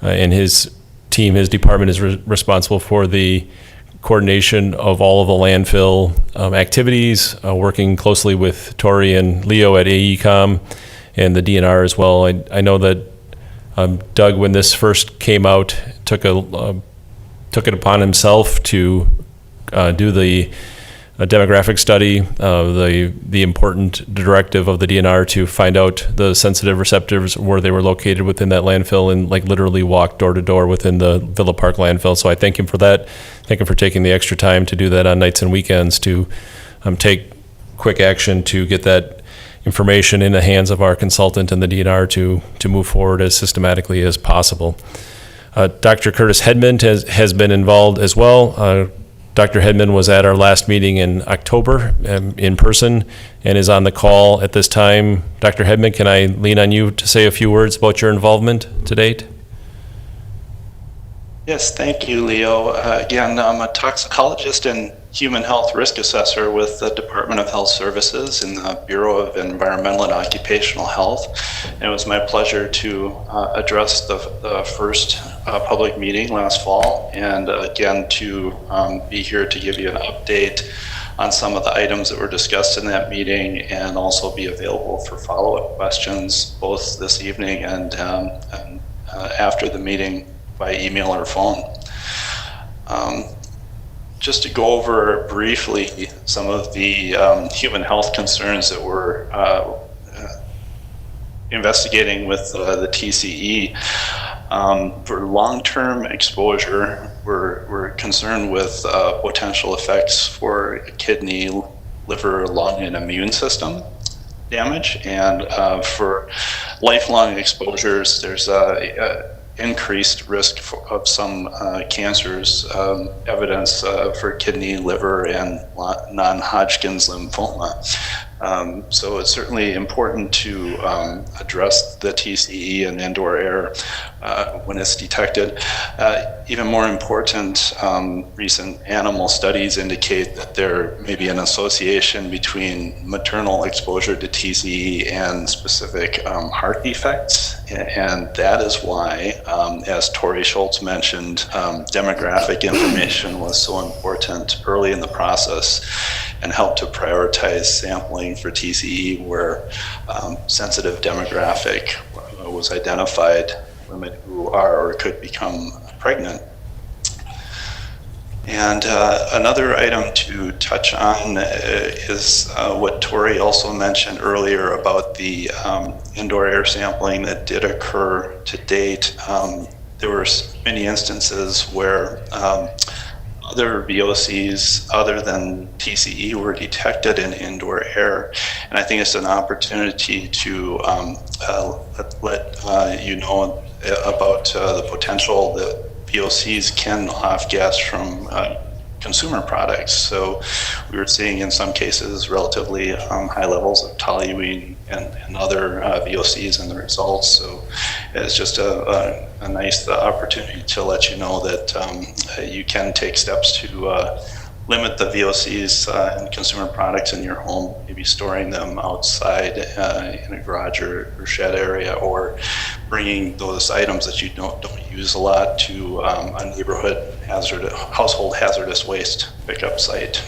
and his team, his department is responsible for the coordination of all of the landfill activities, working closely with Tori and Leo at AECOM and the DNR as well. I know that Doug, when this first came out, took it upon himself to do the demographic study, the important directive of the DNR to find out the sensitive receptors where they were located within that landfill, and literally walk door to door within the Villa Park landfill. So I thank him for that. Thank him for taking the extra time to do that on nights and weekends to take quick action to get that information in the hands of our consultant and the DNR to move forward as systematically as possible. Dr. Curtis Hedman has been involved as well. Dr. Hedman was at our last meeting in October in person and is on the call at this time. Dr. Hedman, can I lean on you to say a few words about your involvement to date? Yes, thank you, Leo. Again, I'm a toxicologist and human health risk assessor with the Department of Health Services in the Bureau of Environmental and Occupational Health. And it was my pleasure to address the first public meeting last fall, and again to be here to give you an update on some of the items that were discussed in that meeting, and also be available for follow-up questions both this evening and after the meeting by email or phone. Just to go over briefly some of the human health concerns that we're investigating with the TCE. For long-term exposure, we're concerned with potential effects for kidney, liver, lung, and immune system damage. And for lifelong exposures, there's increased risk of some cancers, evidence for kidney, liver, and non-Hodgkin's lymphoma. So it's certainly important to address the TCE in indoor air when it's detected. Even more important, recent animal studies indicate that there may be an association between maternal exposure to TCE and specific heart defects. And that is why, as Tori Schultz mentioned, demographic information was so important early in the process and helped to prioritize sampling for TCE where sensitive demographic was identified, women who are or could become pregnant. And another item to touch on is what Tori also mentioned earlier about the indoor air sampling that did occur to date. There were many instances where other VOCs other than TCE were detected in indoor air. And I think it's an opportunity to let you know about the potential that VOCs can off-gas from consumer products. So we were seeing in some cases relatively high levels of toluene and other VOCs in the results. So it's just a nice opportunity to let you know that you can take steps to limit the VOCs in consumer products in your home, maybe storing them outside in a garage or shed area, or bringing those items that you don't use a lot to a neighborhood household hazardous waste pickup site.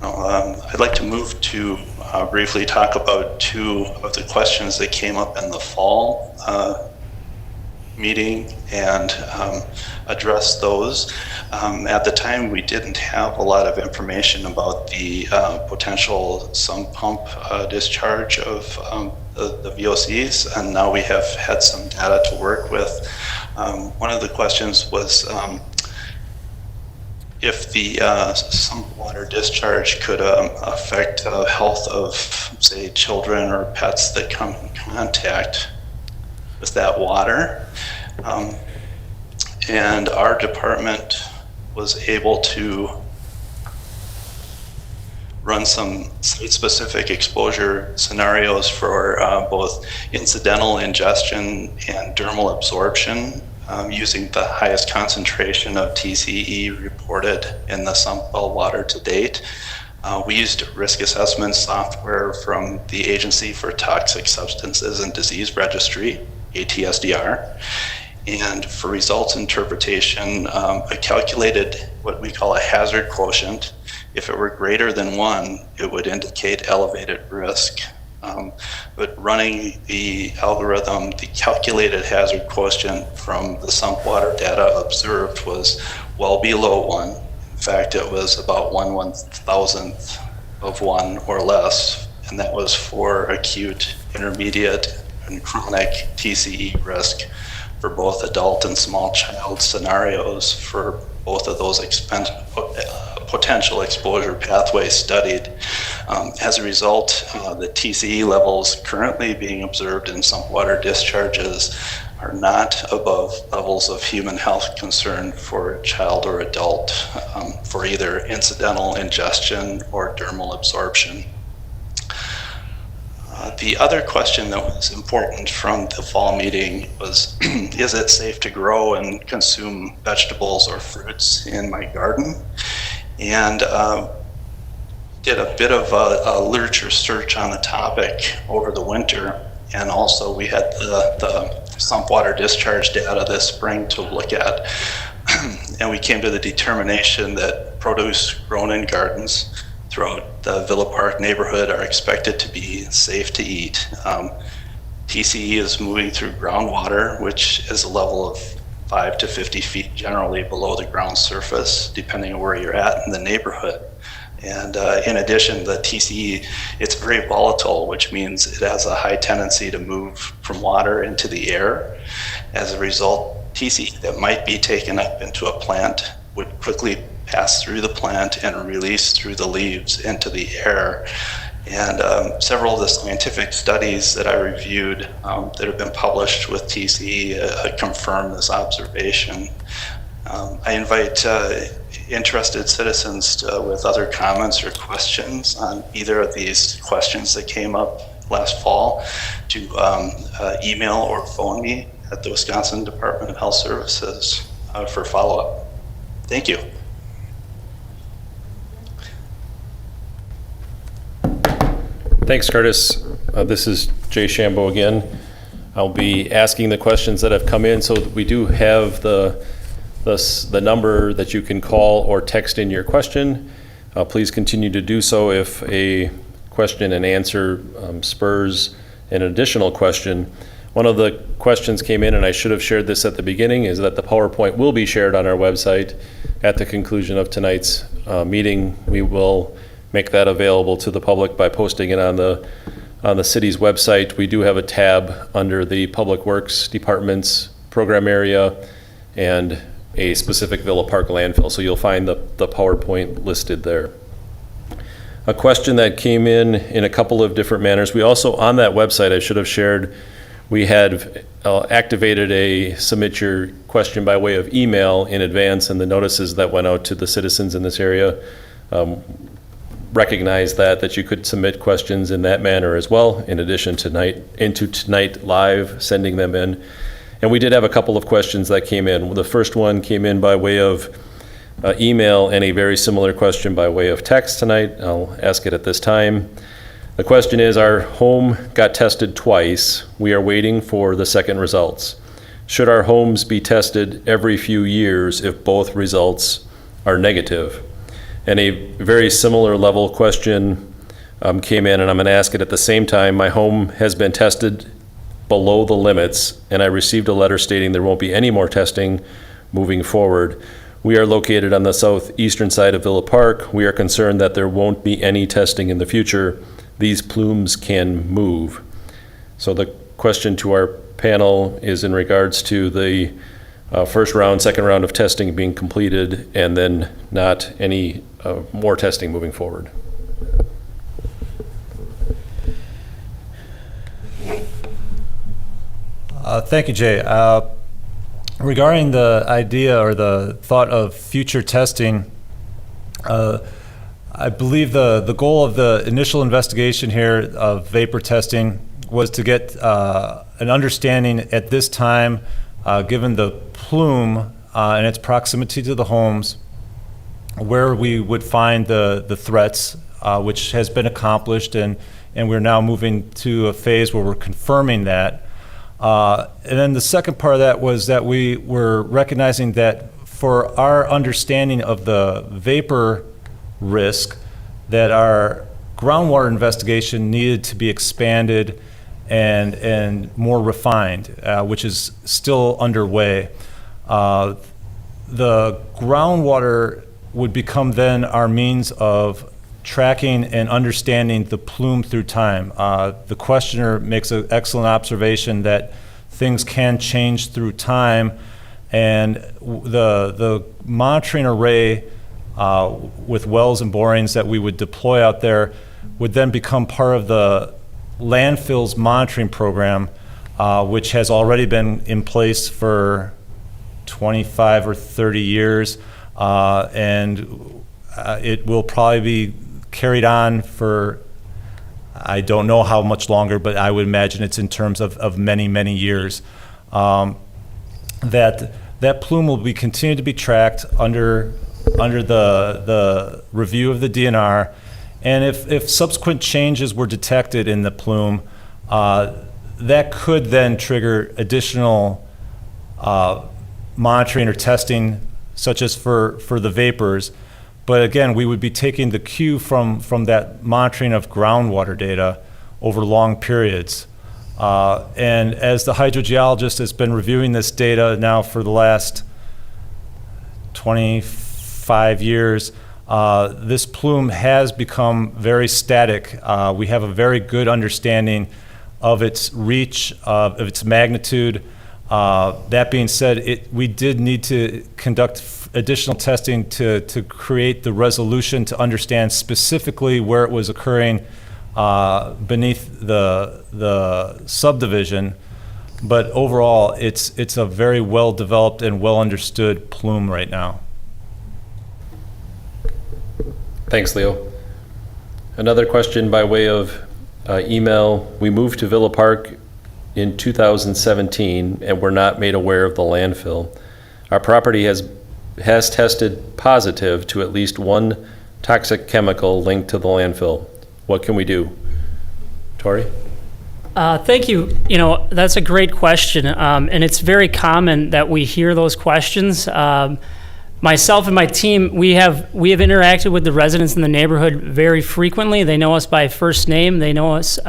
I'd like to move to briefly talk about two of the questions that came up in the fall meeting and address those. At the time, we didn't have a lot of information about the potential sump pump discharge of the VOCs, and now we have had some data to work with. One of the questions was if the sump water discharge could affect the health of, say, children or pets that come in contact with that water. And our department was able to run some site-specific exposure scenarios for both incidental ingestion and dermal absorption using the highest concentration of TCE reported in the sump well water to date. We used risk assessment software from the Agency for Toxic Substances and Disease Registry, ATSDR. And for results interpretation, I calculated what we call a hazard quotient. If it were greater than 1, it would indicate elevated risk. But running the algorithm, the calculated hazard quotient from the sump water data observed was well below 1. In fact, it was about 1/1000th of 1 or less, and that was for acute, intermediate, and chronic TCE risk for both adult and small child scenarios for both of those potential exposure pathways studied. As a result, the TCE levels currently being observed in sump water discharges are not above levels of human health concern for a child or adult for either incidental ingestion or dermal absorption. The other question that was important from the fall meeting was, is it safe to grow and consume vegetables or fruits in my garden? And did a bit of a literature search on the topic over the winter. And also we had the sump water discharge data this spring to look at. And we came to the determination that produce grown in gardens throughout the Villa Park neighborhood are expected to be safe to eat. TCE is moving through groundwater, which is a level of 5 to 50 feet generally below the ground surface, depending on where you're at in the neighborhood. And in addition, the TCE, it's very volatile, which means it has a high tendency to move from water into the air. As a result, TCE that might be taken up into a plant would quickly pass through the plant and release through the leaves into the air. And several of the scientific studies that I reviewed that have been published with TCE confirm this observation. I invite interested citizens with other comments or questions on either of these questions that came up last fall to email or phone me at the Wisconsin Department of Health Services for follow-up. Thank you. Thanks, Curtis. This is Jay Shambo again. I'll be asking the questions that have come in, so we do have the number that you can call or text in your question. Please continue to do so if a question and answer spurs an additional question. One of the questions came in, and I should have shared this at the beginning, is that the PowerPoint will be shared on our website at the conclusion of tonight's meeting. We will make that available to the public by posting it on the city's website. We do have a tab under the Public Works Department's program area and a specific Villa Park landfill, so you'll find the PowerPoint listed there. A question that came in a couple of different manners. We also, on that website, I should have shared, we had activated a submit your question by way of email in advance, and the notices that went out to the citizens in this area recognize that you could submit questions in that manner as well, in addition to tonight live, sending them in. And we did have a couple of questions that came in. The first one came in by way of email, and a very similar question by way of text tonight. I'll ask it at this time. The question is, our home got tested twice. We are waiting for the second results. Should our homes be tested every few years if both results are negative? And a very similar level question came in, and I'm going to ask it at the same time. My home has been tested below the limits, and I received a letter stating there won't be any more testing moving forward. We are located on the southeastern side of Villa Park. We are concerned that there won't be any testing in the future. These plumes can move. So the question to our panel is in regards to the first round, second round of testing being completed, and then not any more testing moving forward. Thank you, Jay. Regarding the idea or the thought of future testing, I believe the goal of the initial investigation here of vapor testing was to get an understanding at this time, given the plume and its proximity to the homes, where we would find the threats, which has been accomplished, and we're now moving to a phase where we're confirming that. And then the second part of that was that we were recognizing that for our understanding of the vapor risk, that our groundwater investigation needed to be expanded and more refined, which is still underway. The groundwater would become then our means of tracking and understanding the plume through time. The questioner makes an excellent observation that things can change through time, and the monitoring array with wells and borings that we would deploy out there would then become part of the landfill's monitoring program, which has already been in place for 25 or 30 years, and it will probably be carried on for, I don't know how much longer, but I would imagine it's in terms of many, many years. That plume will be continued to be tracked under the review of the DNR, and if subsequent changes were detected in the plume, that could then trigger additional monitoring or testing, such as for the vapors. But again, we would be taking the cue from that monitoring of groundwater data over long periods. And as the hydrogeologist has been reviewing this data now for the last 25 years, this plume has become very static. We have a very good understanding of its reach, of its magnitude. That being said, we did need to conduct additional testing to create the resolution to understand specifically where it was occurring beneath the subdivision, but overall, it's a very well-developed and well-understood plume right now. Thanks, Leo. Another question by way of email. We moved to Villa Park in 2017 and were not made aware of the landfill. Our property has tested positive to at least one toxic chemical linked to the landfill. What can we do? Tori? Thank you. That's a great question, and it's very common that we hear those questions. Myself and my team, we have interacted with the residents in the neighborhood very frequently. They know us by first name. They know us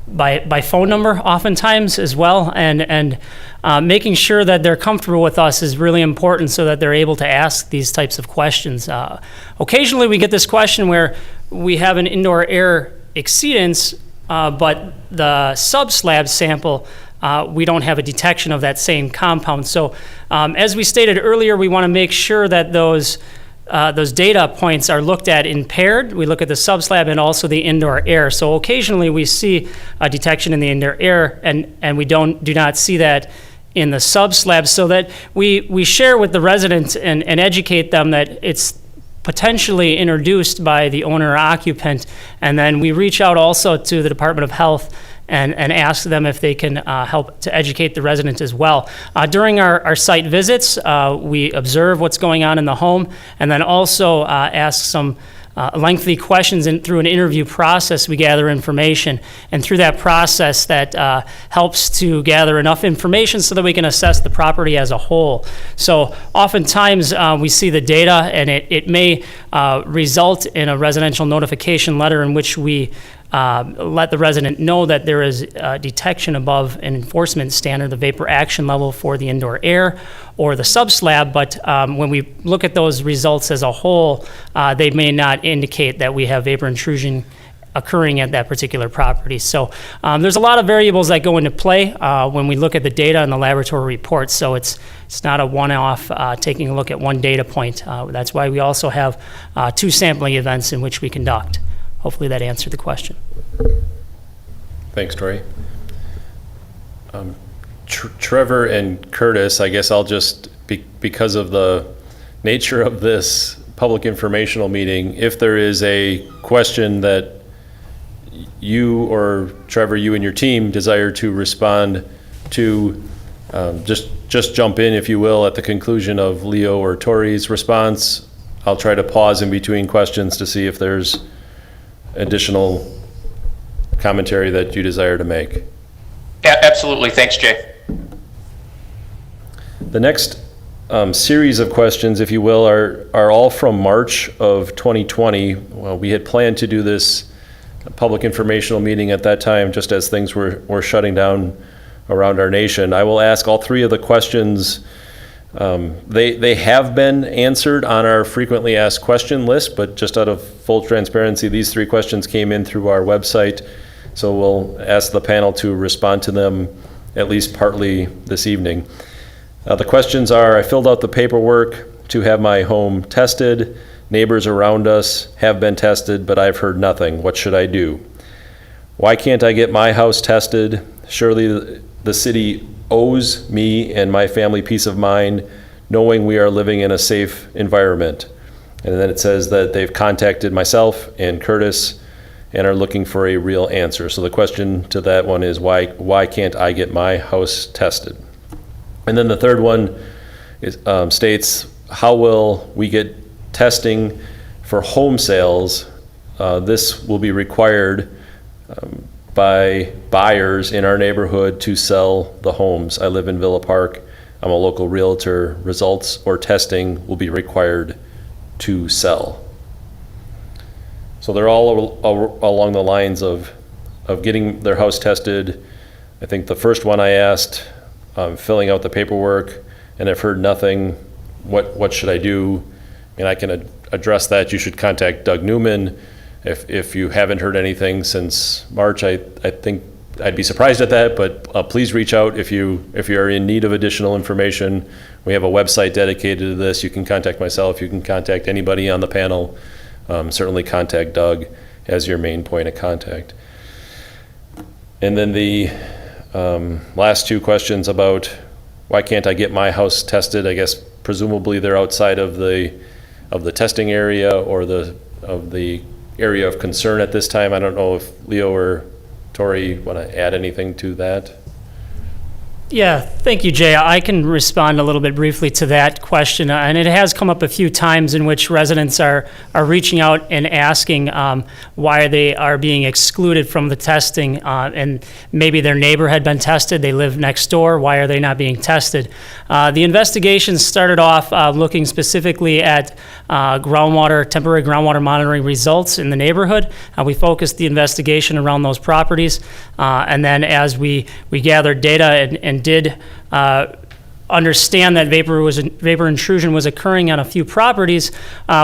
by phone number oftentimes as well, and making sure that they're comfortable with us is really important so that they're able to ask these types of questions. Occasionally we get this question where we have an indoor air exceedance, but the subslab sample, we don't have a detection of that same compound. So as we stated earlier, we want to make sure that those data points are looked at in paired. We look at the subslab and also the indoor air. So occasionally we see a detection in the indoor air, and we do not see that in the subslab, so that we share with the residents and educate them that it's potentially introduced by the owner or occupant, and then we reach out also to the Department of Health and ask them if they can help to educate the resident as well. During our site visits, we observe what's going on in the home, and then also ask some lengthy questions, and through an interview process we gather information, and through that process that helps to gather enough information so that we can assess the property as a whole. So oftentimes we see the data, and it may result in a residential notification letter in which we let the resident know that there is detection above an enforcement standard, the vapor action level for the indoor air or the subslab, but when we look at those results as a whole, they may not indicate that we have vapor intrusion occurring at that particular property. So there's a lot of variables that go into play when we look at the data and the laboratory reports, so it's not a one-off taking a look at one data point. That's why we also have 2 sampling events in which we conduct. Hopefully that answered the question. Thanks, Tori. Trevor and Curtis, I guess I'll just, because of the nature of this public informational meeting, if there is a question that you or Trevor, you and your team desire to respond to, just jump in, if you will, at the conclusion of Leo or Tori's response. I'll try to pause in between questions to see if there's additional commentary that you desire to make. Absolutely. Thanks, Jay. The next series of questions, if you will, are all from March of 2020. Well, we had planned to do this public informational meeting at that time, just as things were shutting down around our nation. I will ask all 3 of the questions. They have been answered on our frequently asked question list, but just out of full transparency, these 3 questions came in through our website, so we'll ask the panel to respond to them at least partly this evening. The questions are: I filled out the paperwork to have my home tested. Neighbors around us have been tested, but I've heard nothing. What should I do? Why can't I get my house tested? Surely the city owes me and my family peace of mind, knowing we are living in a safe environment. And then it says that they've contacted myself and Curtis and are looking for a real answer. So the question to that one is, why can't I get my house tested? And then the third one is, states, how will we get testing for home sales? This will be required by buyers in our neighborhood to sell the homes. I live in Villa Park. I'm a local realtor. Results or testing will be required to sell. So they're all along the lines of getting their house tested. I think the first one I asked, filling out the paperwork, and I've heard nothing. What should I do? And I can address that. You should contact Doug Newman. If you haven't heard anything since March, I think I'd be surprised at that, but please reach out if you're in need of additional information. We have a website dedicated to this. You can contact myself. You can contact anybody on the panel. Certainly contact Doug, as your main point of contact. And then the last two questions about why can't I get my house tested? I guess presumably they're outside of the testing area or of the area of concern at this time. I don't know if Leo or Tori want to add anything to that. Yeah, thank you, Jay. I can respond a little bit briefly to that question, and it has come up a few times in which residents are reaching out and asking why they are being excluded from the testing, and maybe their neighbor had been tested, they live next door, why are they not being tested? The investigation started off looking specifically at temporary groundwater monitoring results in the neighborhood. We focused the investigation around those properties, and then as we gathered data and did understand that vapor intrusion was occurring on a few properties,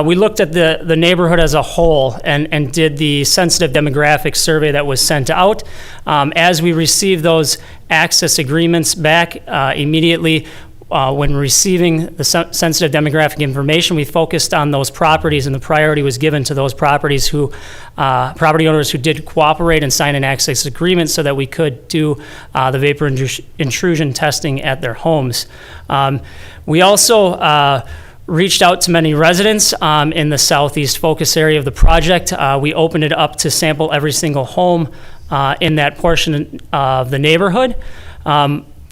we looked at the neighborhood as a whole and did the sensitive demographic survey that was sent out. As we received those access agreements back immediately, when receiving the sensitive demographic information, we focused on those properties, and the priority was given to those property owners who did cooperate and sign an access agreement so that we could do the vapor intrusion testing at their homes. We also reached out to many residents in the southeast focus area of the project. We opened it up to sample every single home in that portion of the neighborhood.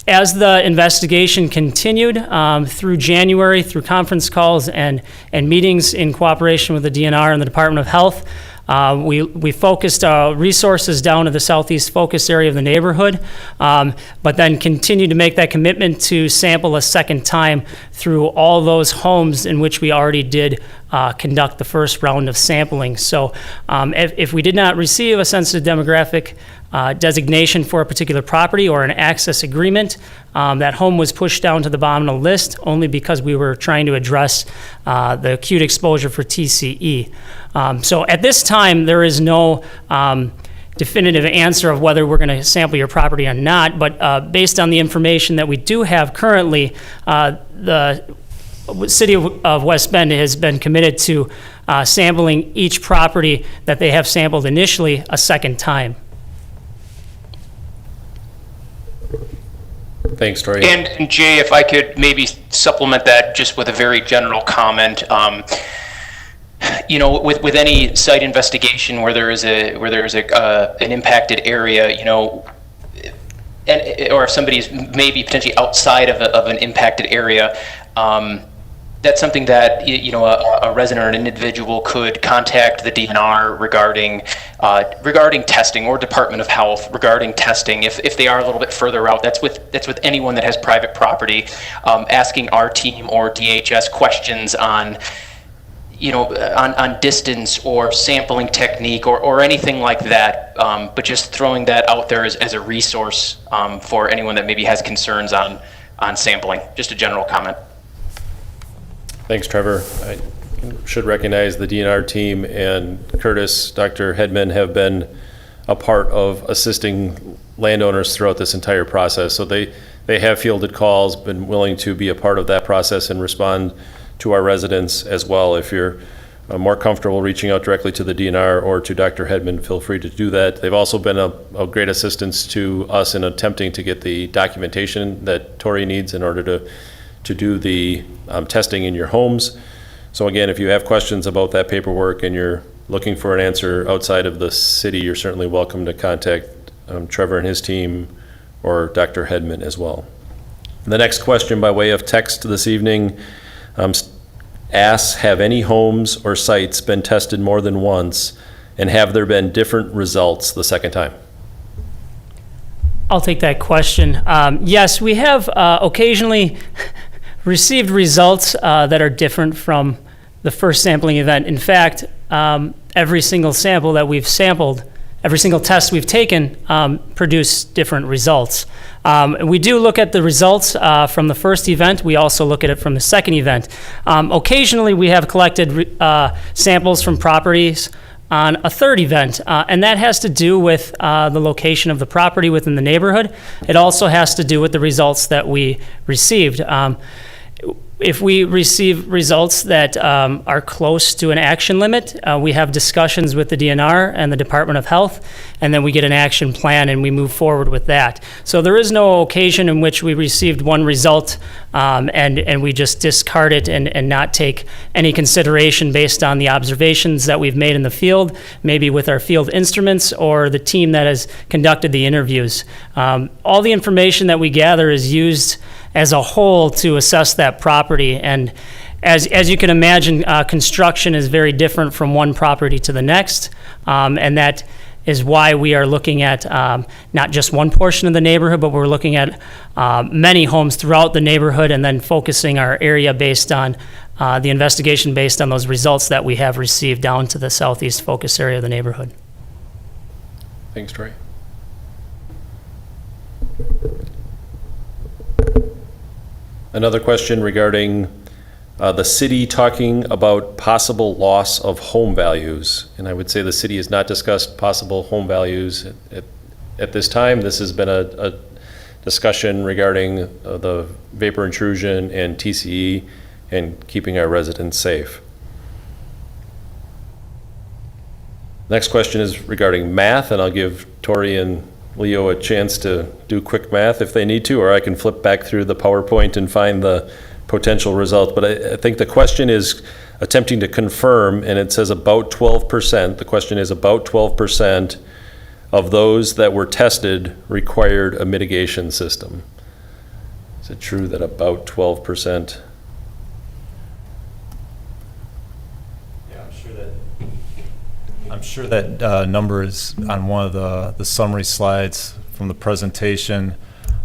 As the investigation continued through January, through conference calls and meetings in cooperation with the DNR and the Department of Health, we focused resources down to the southeast focus area of the neighborhood, but then continued to make that commitment to sample a second time through all those homes in which we already did conduct the first round of sampling. So if we did not receive a sensitive demographic designation for a particular property or an access agreement, that home was pushed down to the bottom of the list only because we were trying to address the acute exposure for TCE. So at this time, there is no definitive answer of whether we're going to sample your property or not, but based on the information that we do have currently, the City of West Bend has been committed to sampling each property that they have sampled initially a second time. Thanks, Tori. And Jay, if I could maybe supplement that just with a very general comment. With any site investigation where there is an impacted area, or if somebody's maybe potentially outside of an impacted area, that's something that a resident or an individual could contact the DNR regarding testing, or Department of Health regarding testing if they are a little bit further out. That's with anyone that has private property, asking our team or DHS questions on distance or sampling technique or anything like that, but just throwing that out there as a resource for anyone that maybe has concerns on sampling. Just a general comment. Thanks, Trevor. I should recognize the DNR team and Curtis, Dr. Hedman have been a part of assisting landowners throughout this entire process. So they have fielded calls, been willing to be a part of that process and respond to our residents as well. If you're more comfortable reaching out directly to the DNR or to Dr. Hedman, feel free to do that. They've also been a great assistance to us in attempting to get the documentation that Tori needs in order to do the testing in your homes. So again, if you have questions about that paperwork and you're looking for an answer outside of the city, you're certainly welcome to contact Trevor and his team or Dr. Hedman as well. The next question by way of text this evening asks, have any homes or sites been tested more than once, and have there been different results the second time? I'll take that question. Yes, we have occasionally received results that are different from the first sampling event. In fact, every single sample that we've sampled, every single test we've taken produced different results. We do look at the results from the first event. We also look at it from the second event. Occasionally, we have collected samples from properties on a third event, and that has to do with the location of the property within the neighborhood. It also has to do with the results that we received. If we receive results that are close to an action limit, we have discussions with the DNR and the Department of Health, and then we get an action plan and we move forward with that. So there is no occasion in which we received one result and we just discard it and not take any consideration based on the observations that we've made in the field, maybe with our field instruments or the team that has conducted the interviews. All the information that we gather is used as a whole to assess that property. And as you can imagine, construction is very different from one property to the next. And that is why we are looking at not just one portion of the neighborhood, but we're looking at many homes throughout the neighborhood and then focusing our area based on the investigation based on those results that we have received down to the southeast focus area of the neighborhood. Thanks, Troy. Another question regarding the city talking about possible loss of home values. And I would say the city has not discussed possible home values at this time. This has been a discussion regarding the vapor intrusion and TCE and keeping our residents safe. Next question is regarding math, and I'll give Tori and Leo a chance to do quick math if they need to, or I can flip back through the PowerPoint and find the potential result. But I think the question is attempting to confirm, and it says about 12%. The question is about 12% of those that were tested required a mitigation system. Is it true that about 12%? I'm sure that number is on one of the summary slides from the presentation.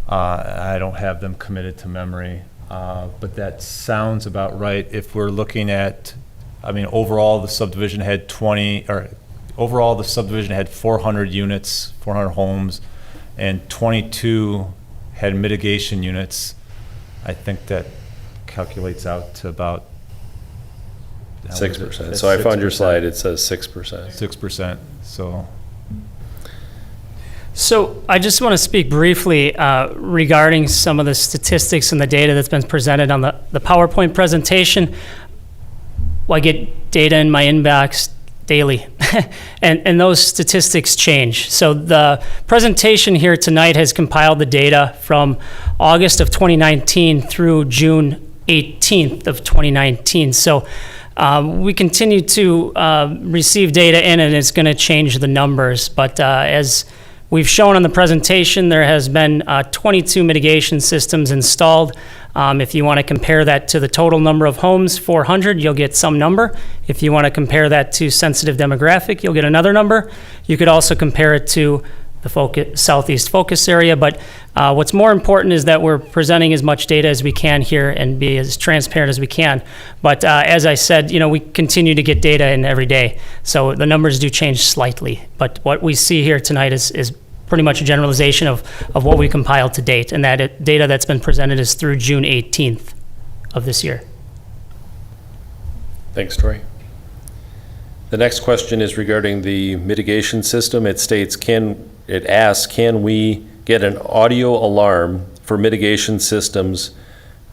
I don't have them committed to memory, but that sounds about right. If we're looking at, overall the subdivision had 400 units, 400 homes, and 22 had mitigation units. I think that calculates out to about 6%. So I found your slide, it says 6%. 6%, So I just want to speak briefly regarding some of the statistics and the data that's been presented on the PowerPoint presentation. Well, I get data in my inbox daily, and those statistics change. So the presentation here tonight has compiled the data from August of 2019 through June 18th of 2019. So we continue to receive data in, and it's going to change the numbers. But as we've shown on the presentation, there has been 22 mitigation systems installed. If you want to compare that to the total number of homes, 400, you'll get some number. If you want to compare that to sensitive demographic, you'll get another number. You could also compare it to the southeast focus area, but what's more important is that we're presenting as much data as we can here and be as transparent as we can. But as I said, we continue to get data in every day, so the numbers do change slightly. But what we see here tonight is pretty much a generalization of what we compiled to date, and that data that's been presented is through June 18th of this year. Thanks, Troy. The next question is regarding the mitigation system. It states, it asks, can we get an audio alarm for mitigation systems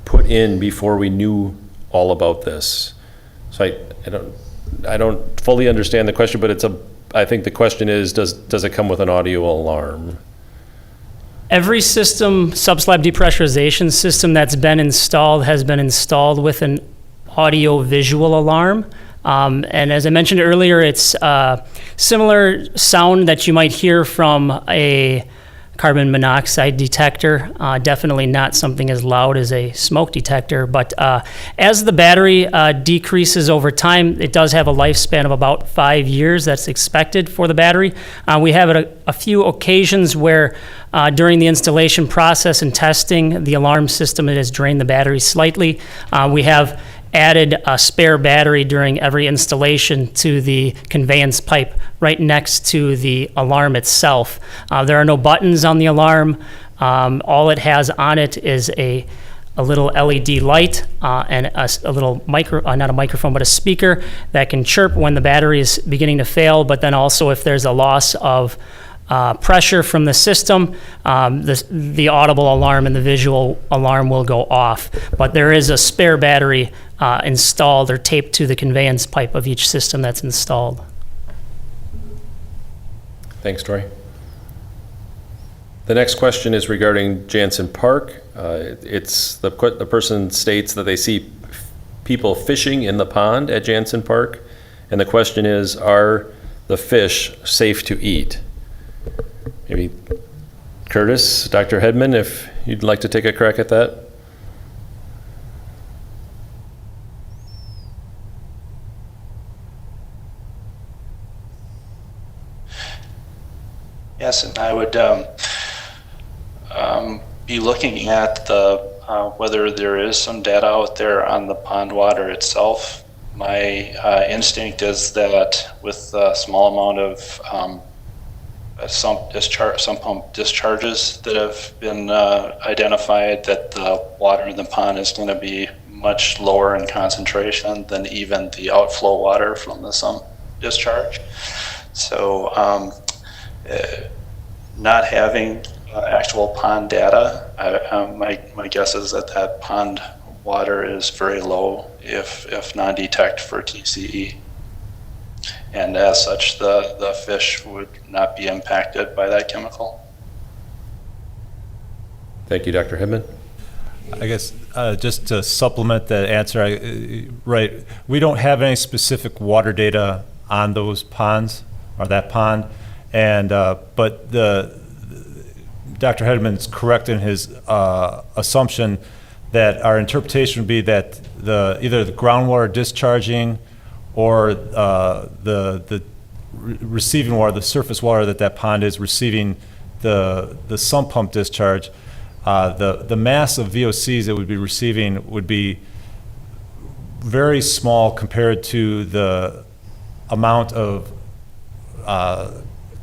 put in before we knew all about this? So I don't fully understand the question, but I think the question is, does it come with an audio alarm? Every system, subslab depressurization system that's been installed has been installed with an audio visual alarm. And as I mentioned earlier, it's similar sound that you might hear from a carbon monoxide detector, definitely not something as loud as a smoke detector. But as the battery decreases over time, it does have a lifespan of about 5 years that's expected for the battery. We have a few occasions where during the installation process and testing, the alarm system has drained the battery slightly. We have added a spare battery during every installation to the conveyance pipe right next to the alarm itself. There are no buttons on the alarm. All it has on it is a little LED light and a little not a microphone, but a speaker that can chirp when the battery is beginning to fail, but then also if there's a loss of pressure from the system, the audible alarm and the visual alarm will go off. But there is a spare battery installed or taped to the conveyance pipe of each system that's installed. Thanks, Troy. The next question is regarding Jansen Park. It's the person states that they see people fishing in the pond at Jansen Park, and the question is, are the fish safe to eat? Maybe Curtis, Dr. Hedman, if you'd like to take a crack at that. Yes, and I would be looking at the whether there is some data out there on the pond water itself. My instinct is that with a small amount of sump pump discharges that have been identified, that the water in the pond is going to be much lower in concentration than even the outflow water from the sump discharge. So not having actual pond data, my guess is that pond water is very low, if non-detect for TCE. And as such, the fish would not be impacted by that chemical. Thank you, Dr. Hedman. I guess just to supplement that answer, right, we don't have any specific water data on those ponds or that pond, and but Dr. Hedman's correct in his assumption that our interpretation would be that either the groundwater discharging or the receiving water, the surface water that pond is receiving, the sump pump discharge, the mass of VOCs it would be receiving would be very small compared to the amount of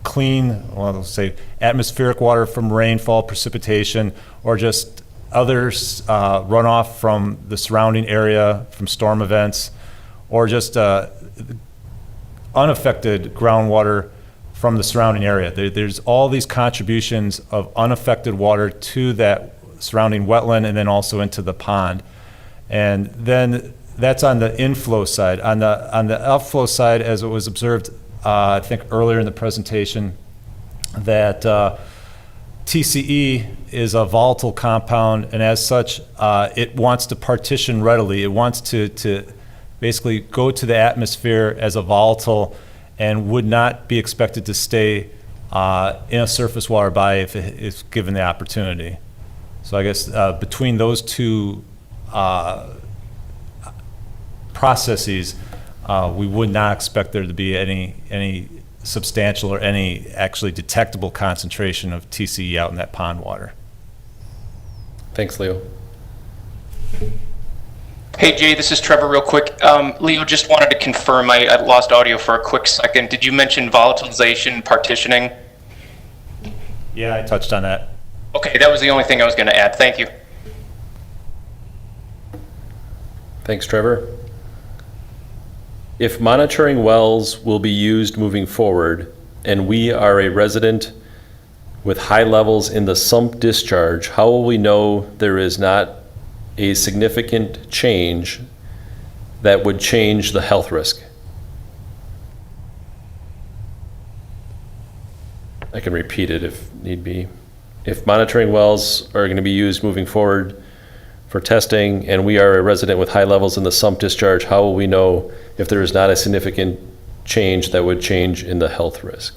clean, well, let's say atmospheric water from rainfall, precipitation, or just others runoff from the surrounding area from storm events, or just unaffected groundwater from the surrounding area. There's all these contributions of unaffected water to that surrounding wetland and then also into the pond. And then that's on the inflow side. On the outflow side, as it was observed, I think earlier in the presentation, that TCE is a volatile compound, and as such, it wants to partition readily. It wants to basically go to the atmosphere as a volatile and would not be expected to stay in a surface water body if given the opportunity. So I guess between those two processes, we would not expect there to be any substantial or any actually detectable concentration of TCE out in that pond water. Thanks, Leo. Hey, Jay, this is Trevor real quick. Leo, just wanted to confirm, I lost audio for a quick second. Did you mention volatilization, partitioning? Yeah, I touched on that. Okay, that was the only thing I was going to add. Thank you. Thanks, Trevor. If monitoring wells will be used moving forward, and we are a resident with high levels in the sump discharge, how will we know there is not a significant change that would change the health risk? I can repeat it if need be. If monitoring wells are going to be used moving forward for testing, and we are a resident with high levels in the sump discharge, how will we know if there is not a significant change that would change in the health risk?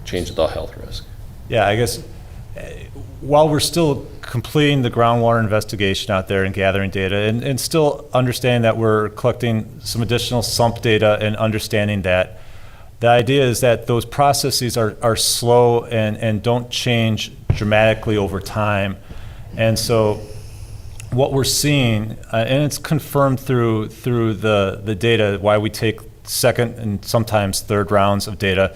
Change the health risk. Yeah, I guess while we're still completing the groundwater investigation out there and gathering data and still understanding that we're collecting some additional sump data and understanding that, the idea is that those processes are slow and don't change dramatically over time. And so what we're seeing, and it's confirmed through the data, why we take second and sometimes third rounds of data,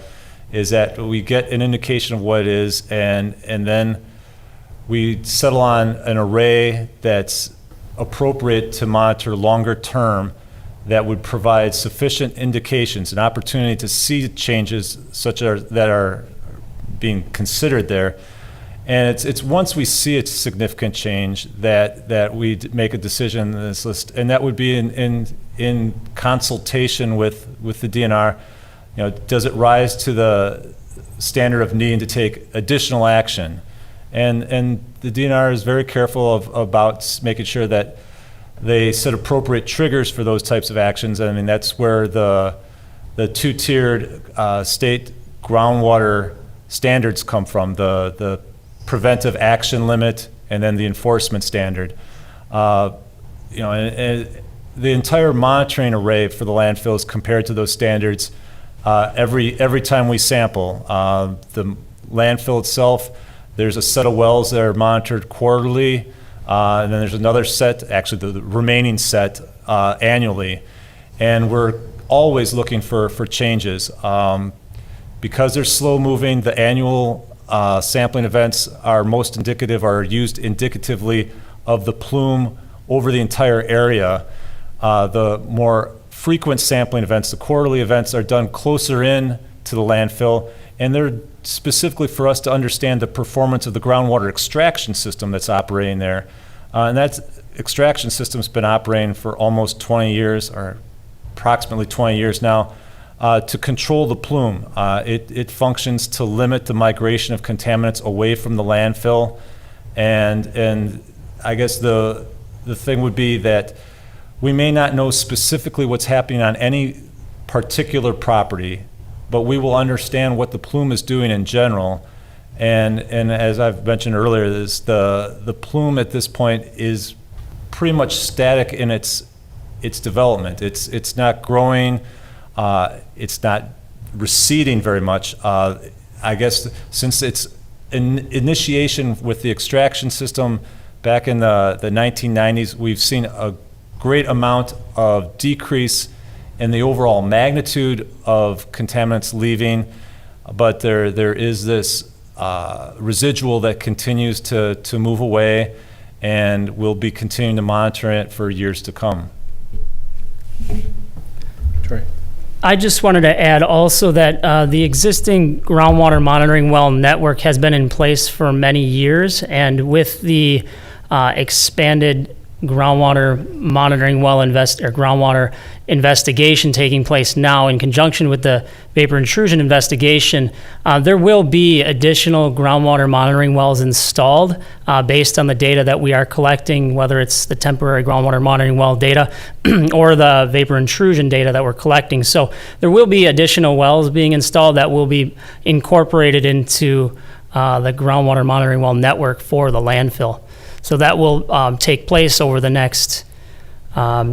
is that we get an indication of what it is, and then we settle on an array that's appropriate to monitor longer term that would provide sufficient indications, an opportunity to see changes that are being considered there. And it's once we see a significant change that we make a decision in this list, and that would be in consultation with the DNR. Does it rise to the standard of needing to take additional action? And the DNR is very careful about making sure that they set appropriate triggers for those types of actions. I mean, that's where the two-tiered state groundwater standards come from, the preventive action limit and then the enforcement standard. And the entire monitoring array for the landfills compared to those standards every time we sample. The landfill itself, there's a set of wells that are monitored quarterly. And then there's another set, actually the remaining set, annually. And we're always looking for changes. Because they're slow moving, the annual sampling events are used indicatively of the plume over the entire area. The more frequent sampling events, the quarterly events, are done closer in to the landfill, and they're specifically for us to understand the performance of the groundwater extraction system that's operating there. And that extraction system's been operating for almost 20 years, or approximately 20 years now, to control the plume. It functions to limit the migration of contaminants away from the landfill. And I guess the thing would be that we may not know specifically what's happening on any particular property, but we will understand what the plume is doing in general. And as I've mentioned earlier, the plume at this point is pretty much static in its development. It's not growing. It's not receding very much. I guess since its initiation with the extraction system back in the 1990s, we've seen a great amount of decrease in the overall magnitude of contaminants leaving, but there is this residual that continues to move away, and we'll be continuing to monitor it for years to come. Troy. I just wanted to add also that the existing groundwater monitoring well network has been in place for many years, and with the expanded groundwater monitoring well groundwater investigation taking place now in conjunction with the vapor intrusion investigation, there will be additional groundwater monitoring wells installed based on the data that we are collecting, whether it's the temporary groundwater monitoring well data or the vapor intrusion data that we're collecting. So there will be additional wells being installed that will be incorporated into the groundwater monitoring well network for the landfill. So that will take place over the next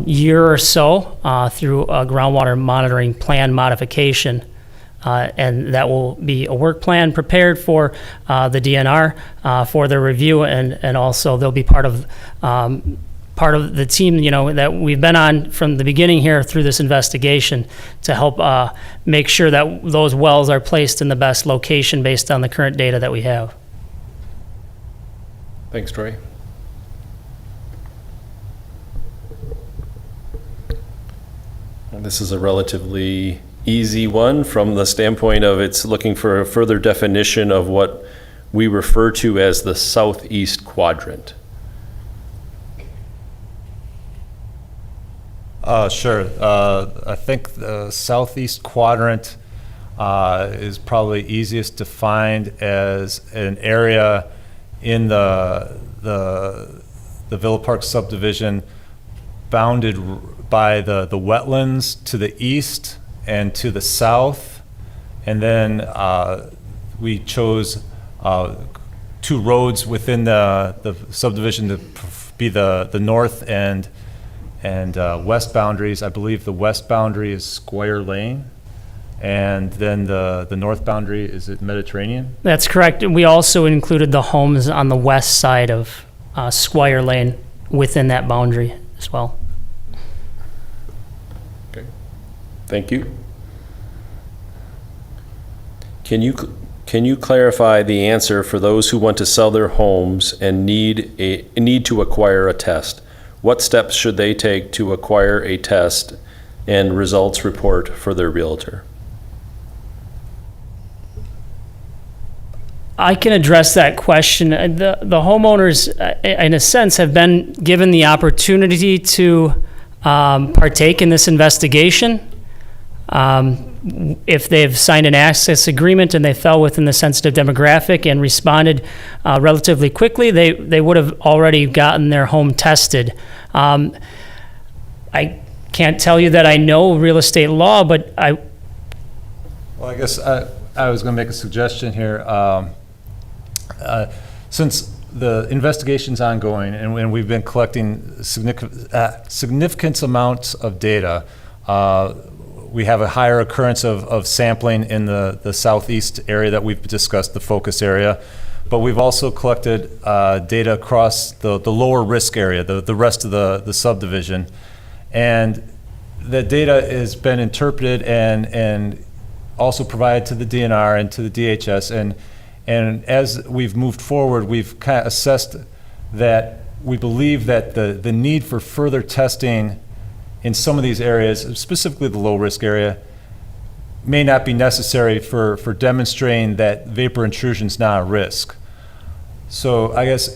year or so through a groundwater monitoring plan modification. And that will be a work plan prepared for the DNR for their review, and also they'll be part of the team, that we've been on from the beginning here through this investigation to help make sure that those wells are placed in the best location based on the current data that we have. Thanks, Troy. This is a relatively easy one from the standpoint of it's looking for a further definition of what we refer to as the southeast quadrant. Sure. I think the southeast quadrant is probably easiest defined as an area in the Villa Park subdivision bounded by the wetlands to the east and to the south. And then we chose two roads within the subdivision to be the north and west boundaries. I believe the west boundary is Squire Lane, and then the north boundary, is it Mediterranean? That's correct. And we also included the homes on the west side of Squire Lane within that boundary as well. Okay, thank you. Can you clarify the answer for those who want to sell their homes and need to acquire a test? What steps should they take to acquire a test and results report for their realtor? I can address that question. The homeowners, in a sense, have been given the opportunity to partake in this investigation. If they've signed an access agreement and they fell within the sensitive demographic and responded relatively quickly, they would have already gotten their home tested. I can't tell you that I know real estate law, but Well, I guess I was going to make a suggestion here. Since the investigation's ongoing and we've been collecting significant amounts of data, we have a higher occurrence of sampling in the southeast area that we've discussed, the focus area. But we've also collected data across the lower risk area, the rest of the subdivision. And the data has been interpreted and also provided to the DNR and to the DHS. And as we've moved forward, we've kind of assessed that we believe that the need for further testing in some of these areas, specifically the low-risk area, may not be necessary for demonstrating that vapor intrusion is not a risk. So I guess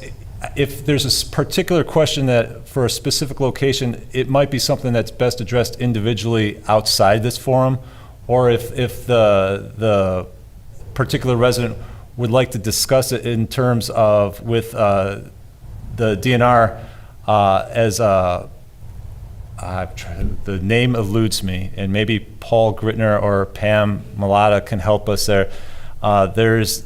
if there's a particular question that for a specific location, it might be something that's best addressed individually outside this forum, or if the particular resident would like to discuss it in terms of with the DNR as the name eludes me, and maybe Paul Grittner or Pam Malata can help us there. There's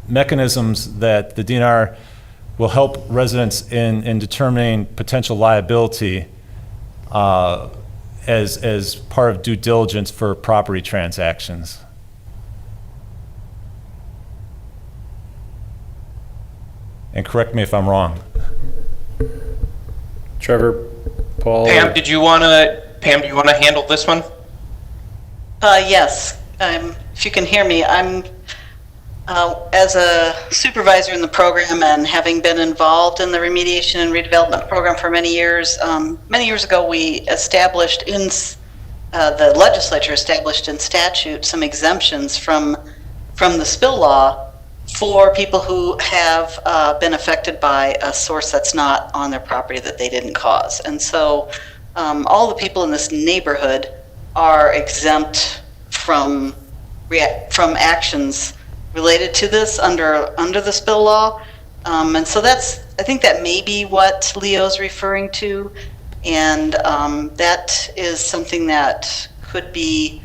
mechanisms that the DNR will help residents in determining potential liability as part of due diligence for property transactions. And correct me if I'm wrong. Trevor, Paul? Pam, do you want to handle this one? Yes. If you can hear me, I'm as a supervisor in the program and having been involved in the remediation and redevelopment program for many years. Many years ago, we established the legislature established in statute some exemptions from the spill law for people who have been affected by a source that's not on their property that they didn't cause. And so all the people in this neighborhood are exempt from actions related to this under the spill law. And so I think that may be what Leo's referring to. And that is something that could be,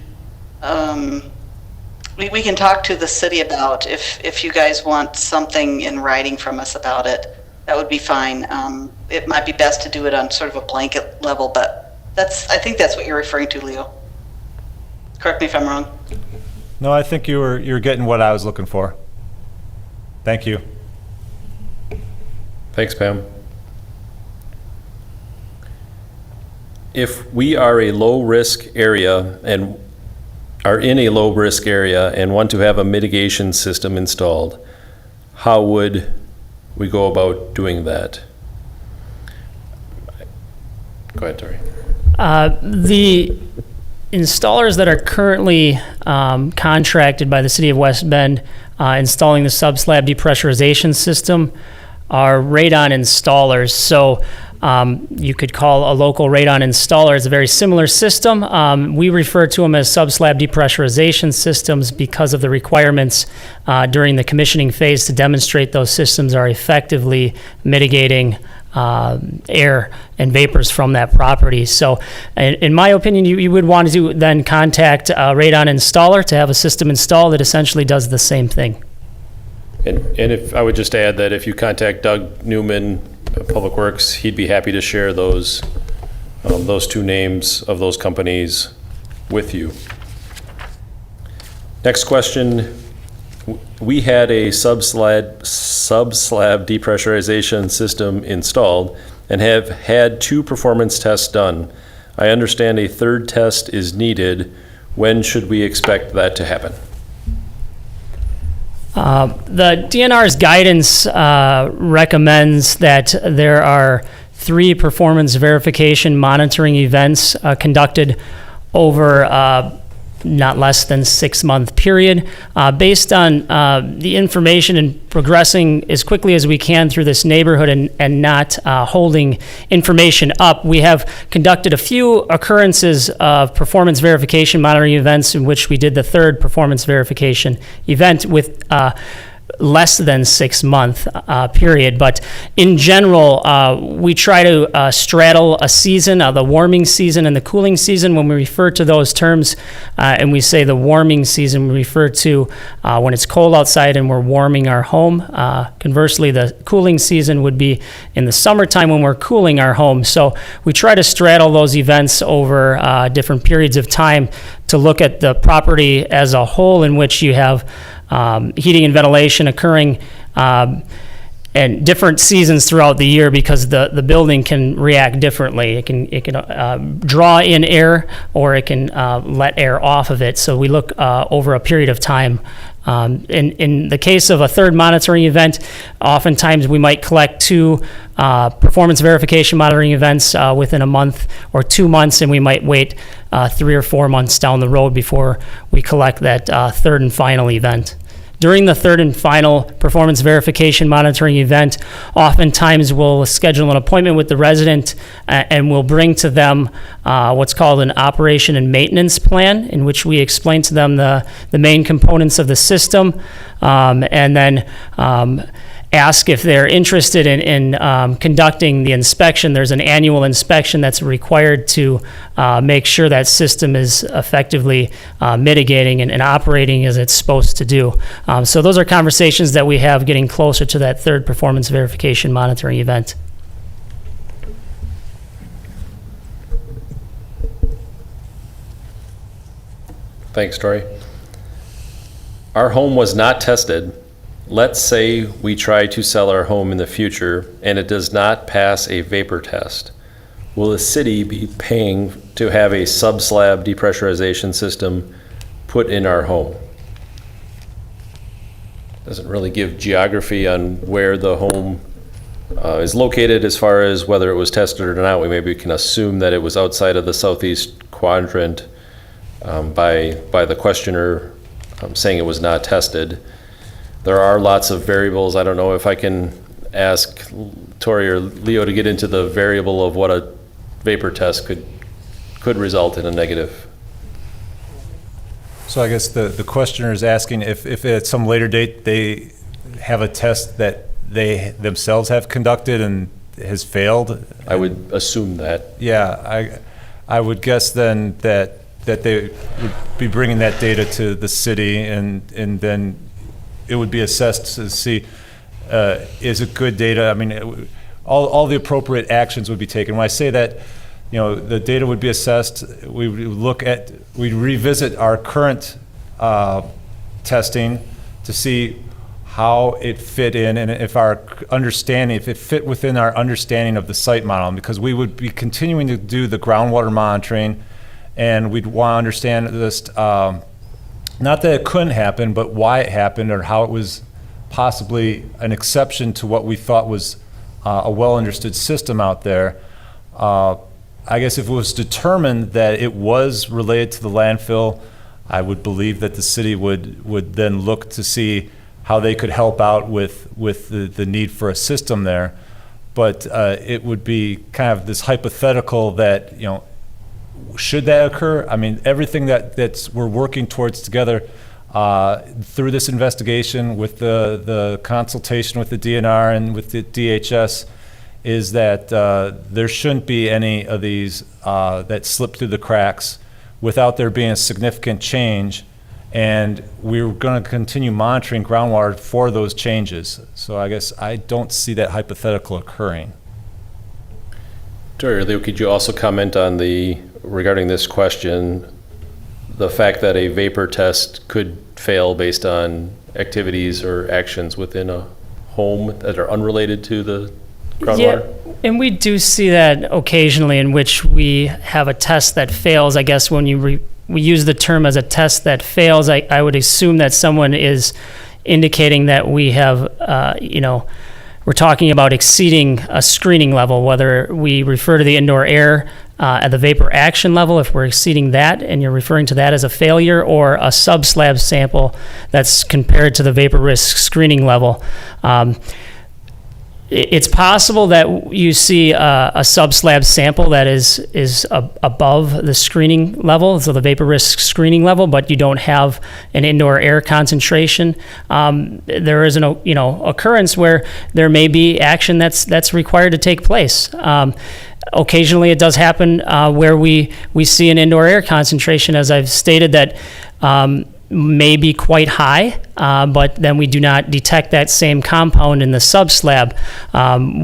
we can talk to the city about if you guys want something in writing from us about it. That would be fine. It might be best to do it on sort of a blanket level, but I think that's what you're referring to, Leo. Correct me if I'm wrong. No, I think you're getting what I was looking for. Thank you. Thanks, Pam. If we are a low-risk area and are in a low-risk area and want to have a mitigation system installed, how would we go about doing that? Go ahead, Tori. The installers that are currently contracted by the city of West Bend installing the sub-slab depressurization system are radon installers. So you could call a local radon installer. It's a very similar system. We refer to them as sub-slab depressurization systems because of the requirements during the commissioning phase to demonstrate those systems are effectively mitigating air and vapors from that property. So in my opinion, you would want to then contact a radon installer to have a system installed that essentially does the same thing. And if I would just add that if you contact Doug Newman, Public Works, he'd be happy to share those two names of those companies with you. Next question. We had a sub-slab depressurization system installed and have had 2 performance tests done. I understand a 3rd test is needed. When should we expect that to happen? The DNR's guidance recommends that there are 3 performance verification monitoring events conducted over not less than 6-month period. Based on the information and progressing as quickly as we can through this neighborhood and not holding information up, we have conducted a few occurrences of performance verification monitoring events in which we did the 3rd performance verification event with less than 6-month period. But in general, we try to straddle a season, the warming season and the cooling season. When we refer to those terms and we say the warming season, we refer to when it's cold outside and we're warming our home. Conversely, the cooling season would be in the summertime when we're cooling our home. So we try to straddle those events over different periods of time to look at the property as a whole, in which you have heating and ventilation occurring and different seasons throughout the year, because the building can react differently. It can draw in air, or it can let air off of it. So we look over a period of time. In the case of a 3rd monitoring event, oftentimes we might collect 2 performance verification monitoring events within a month or 2 months, and we might wait 3 or 4 months down the road before we collect that 3rd and final event. During the 3rd and final performance verification monitoring event, oftentimes we'll schedule an appointment with the resident and we'll bring to them what's called an operation and maintenance plan, in which we explain to them the main components of the system, and then ask if they're interested in conducting the inspection. There's an annual inspection that's required to make sure that system is effectively mitigating and operating as it's supposed to do. So those are conversations that we have getting closer to that 3rd performance verification monitoring event. Thanks, Tori. Our home was not tested. Let's say we try to sell our home in the future and it does not pass a vapor test. Will the city be paying to have a sub-slab depressurization system put in our home? Doesn't really give geography on where the home is located as far as whether it was tested or not. We maybe can assume that it was outside of the southeast quadrant by the questioner saying it was not tested. There are lots of variables. I don't know if I can ask Tori or Leo to get into the variable of what a vapor test could result in a negative. So I guess the questioner is asking if at some later date they have a test that they themselves have conducted and has failed. I would assume that. Yeah, I would guess then that they would be bringing that data to the city, and then it would be assessed to see is it good data. I mean, all the appropriate actions would be taken. When I say that, the data would be assessed. We would revisit our current testing to see how it fit in, and if it fit within our understanding of the site model, because we would be continuing to do the groundwater monitoring, and we'd want to understand this, not that it couldn't happen, but why it happened, or how it was possibly an exception to what we thought was a well-understood system out there. I guess if it was determined that it was related to the landfill, I would believe that the city would then look to see how they could help out with the need for a system there. But it would be kind of this hypothetical that, should that occur? I mean, everything that's we're working towards together through this investigation, with the consultation with the DNR and with the DHS, is that there shouldn't be any of these that slip through the cracks without there being a significant change. And we're going to continue monitoring groundwater for those changes. So I guess I don't see that hypothetical occurring. Tori or Leo, could you also comment on regarding this question, the fact that a vapor test could fail based on activities or actions within a home that are unrelated to the groundwater? Yeah, and we do see that occasionally, in which we have a test that fails. I guess when we use the term as a test that fails, I would assume that someone is indicating that we have, we're talking about exceeding a screening level, whether we refer to the indoor air at the vapor action level, if we're exceeding that and you're referring to that as a failure, or a sub-slab sample that's compared to the vapor risk screening level. It's possible that you see a sub-slab sample that is above the screening level, so the vapor risk screening level, but you don't have an indoor air concentration. There is an occurrence where there may be action that's required to take place. Occasionally, it does happen where we see an indoor air concentration, as I've stated, that may be quite high, but then we do not detect that same compound in the subslab.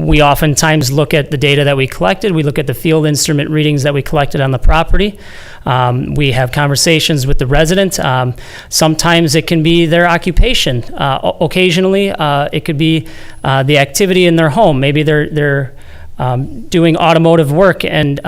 We oftentimes look at the data that we collected. We look at the field instrument readings that we collected on the property. We have conversations with the resident. Sometimes it can be their occupation. Occasionally, it could be the activity in their home. Maybe they're doing automotive work, and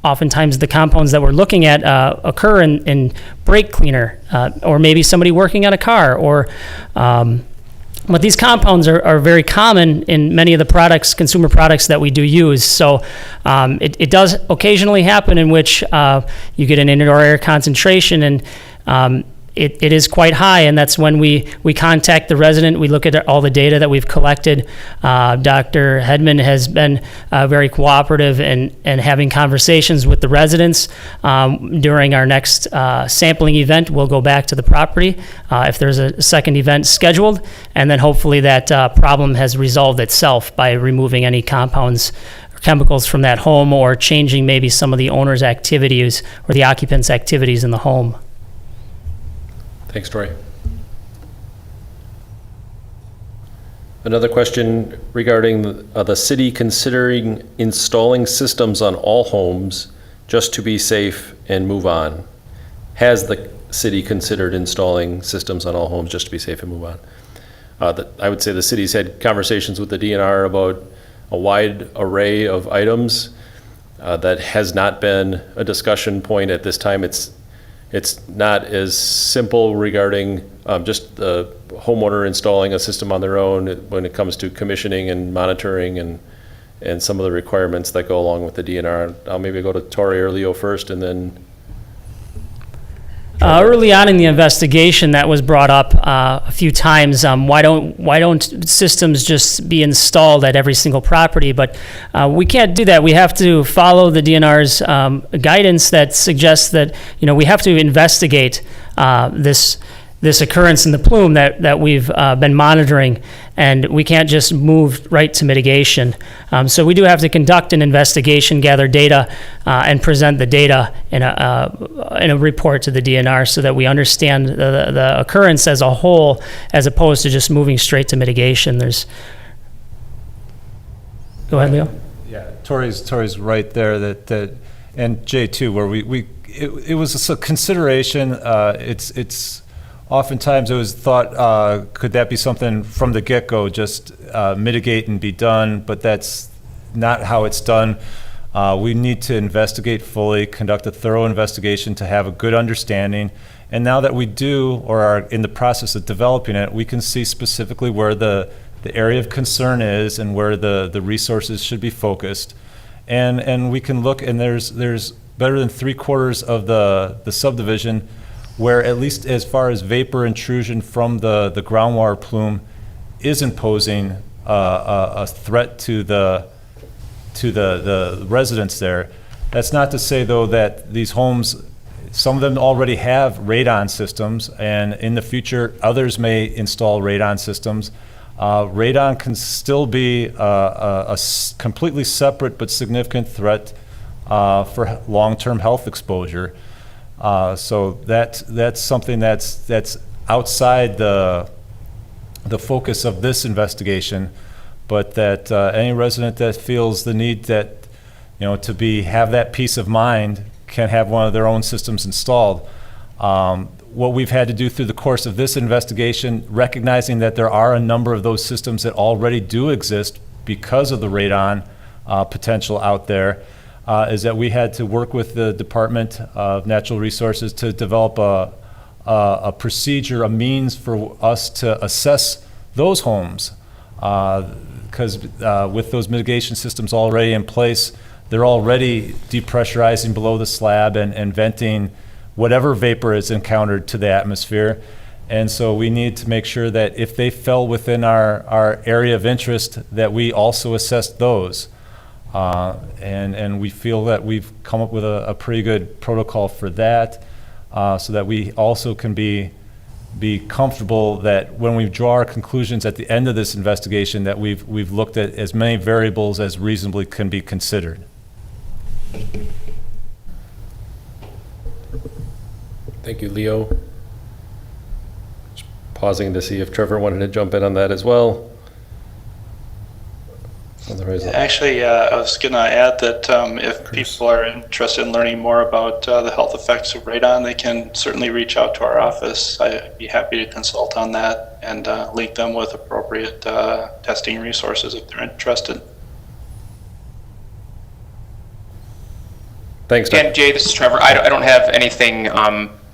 oftentimes the compounds that we're looking at occur in brake cleaner, or maybe somebody working on a car, or but these compounds are very common in many of the products, consumer products that we do use. So it does occasionally happen in which you get an indoor air concentration, and it is quite high, and that's when we contact the resident. We look at all the data that we've collected. Dr. Hedman has been very cooperative and having conversations with the residents. During our next sampling event, we'll go back to the property if there's a second event scheduled, and then hopefully that problem has resolved itself by removing any compounds or chemicals from that home, or changing maybe some of the owner's activities or the occupant's activities in the home. Thanks, Troy. Another question regarding the city considering installing systems on all homes just to be safe and move on. Has the city considered installing systems on all homes just to be safe and move on? I would say the city's had conversations with the DNR about a wide array of items. That has not been a discussion point at this time. It's not as simple regarding just the homeowner installing a system on their own when it comes to commissioning and monitoring and some of the requirements that go along with the DNR. I'll maybe go to Tori or Leo first, and then. Early on in the investigation, that was brought up a few times. Why don't systems just be installed at every single property? But we can't do that. We have to follow the DNR's guidance that suggests that we have to investigate this occurrence in the plume that we've been monitoring, and we can't just move right to mitigation. So we do have to conduct an investigation, gather data, and present the data in a report to the DNR so that we understand the occurrence as a whole, as opposed to just moving straight to mitigation. Go ahead, Leo. Yeah, Tori's right there. That and Jay too, where it was a consideration. It's oftentimes it was thought, could that be something from the get-go, just mitigate and be done, but that's not how it's done. We need to investigate fully, conduct a thorough investigation to have a good understanding. And now that we do, or are in the process of developing it, we can see specifically where the area of concern is and where the resources should be focused. And we can look, and there's better than 3/4 of the subdivision where, at least as far as vapor intrusion from the groundwater plume, isn't posing a threat to the residents there. That's not to say, though, that these homes, some of them already have radon systems, and in the future others may install radon systems. Radon can still be a completely separate but significant threat for long-term health exposure. So that's something that's outside the focus of this investigation, but that any resident that feels the need that to have that peace of mind can have one of their own systems installed. What we've had to do through the course of this investigation, recognizing that there are a number of those systems that already do exist because of the radon potential out there, is that we had to work with the Department of Natural Resources to develop a procedure, a means for us to assess those homes. because with those mitigation systems already in place, they're already depressurizing below the slab and venting whatever vapor is encountered to the atmosphere. And so we need to make sure that if they fell within our area of interest, that we also assess those. And we feel that we've come up with a pretty good protocol for that, so that we also can be comfortable that when we draw our conclusions at the end of this investigation, that we've looked at as many variables as reasonably can be considered. Thank you, Leo. Just pausing to see if Trevor wanted to jump in on that as well. Otherwise, Actually, I was going to add that if people are interested in learning more about the health effects of radon, they can certainly reach out to our office. I'd be happy to consult on that and link them with appropriate testing resources if they're interested. thanks, Doc. And Jay, this is Trevor. I don't have anything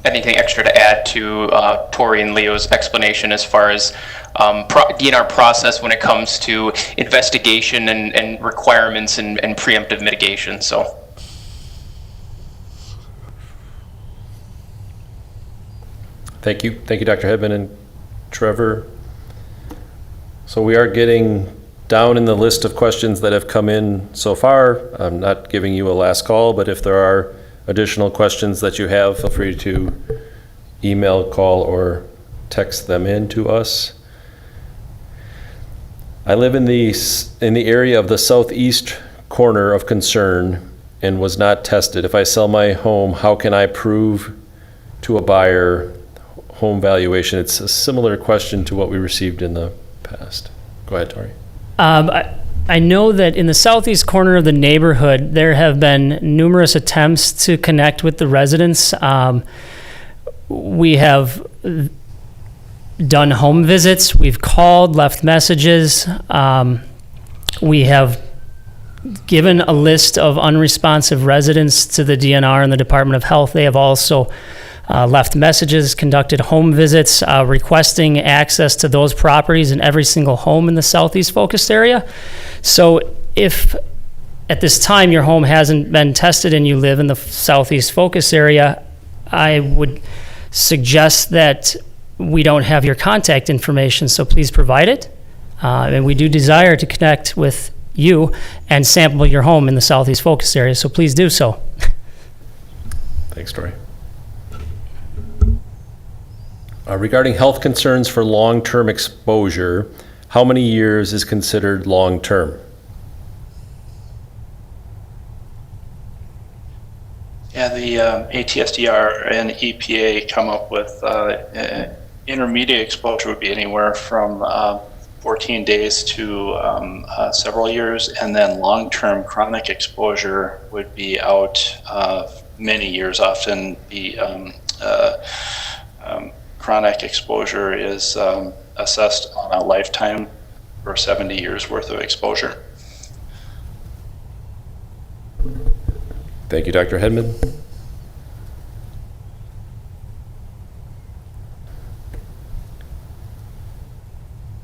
extra to add to Tori and Leo's explanation as far as DNR process when it comes to investigation and requirements and preemptive mitigation. So. Thank you, Dr. Hedman and Trevor. So we are getting down in the list of questions that have come in so far. I'm not giving you a last call, but if there are additional questions that you have, feel free to email, call, or text them in to us. I live in the area of the southeast corner of concern and was not tested. If I sell my home, how can I prove to a buyer home valuation? It's a similar question to what we received in the past. Go ahead, Tori. I know that in the southeast corner of the neighborhood, there have been numerous attempts to connect with the residents. We have done home visits. We've called, left messages. We have given a list of unresponsive residents to the DNR and the Department of Health. They have also left messages, conducted home visits, requesting access to those properties in every single home in the southeast focused area. So if at this time your home hasn't been tested and you live in the southeast focus area, I would suggest that we don't have your contact information, so please provide it. And we do desire to connect with you and sample your home in the southeast focus area, so please do so. Thanks, Tori. Regarding health concerns for long-term exposure, how many years is considered long-term? Yeah, the ATSDR and EPA come up with intermediate exposure would be anywhere from 14 days to several years, and then long-term chronic exposure would be out many years. Often the chronic exposure is assessed on a lifetime for 70 years worth of exposure. Thank you, Dr. Hedman.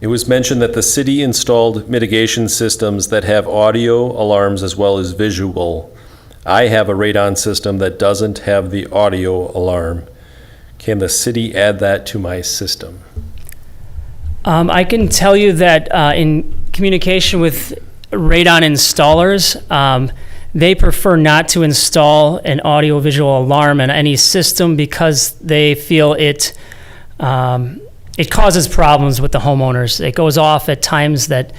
It was mentioned that the city installed mitigation systems that have audio alarms as well as visual. I have a radon system that doesn't have the audio alarm. Can the city add that to my system? I can tell you that in communication with radon installers, they prefer not to install an audio-visual alarm in any system because they feel it causes problems with the homeowners. It goes off at times that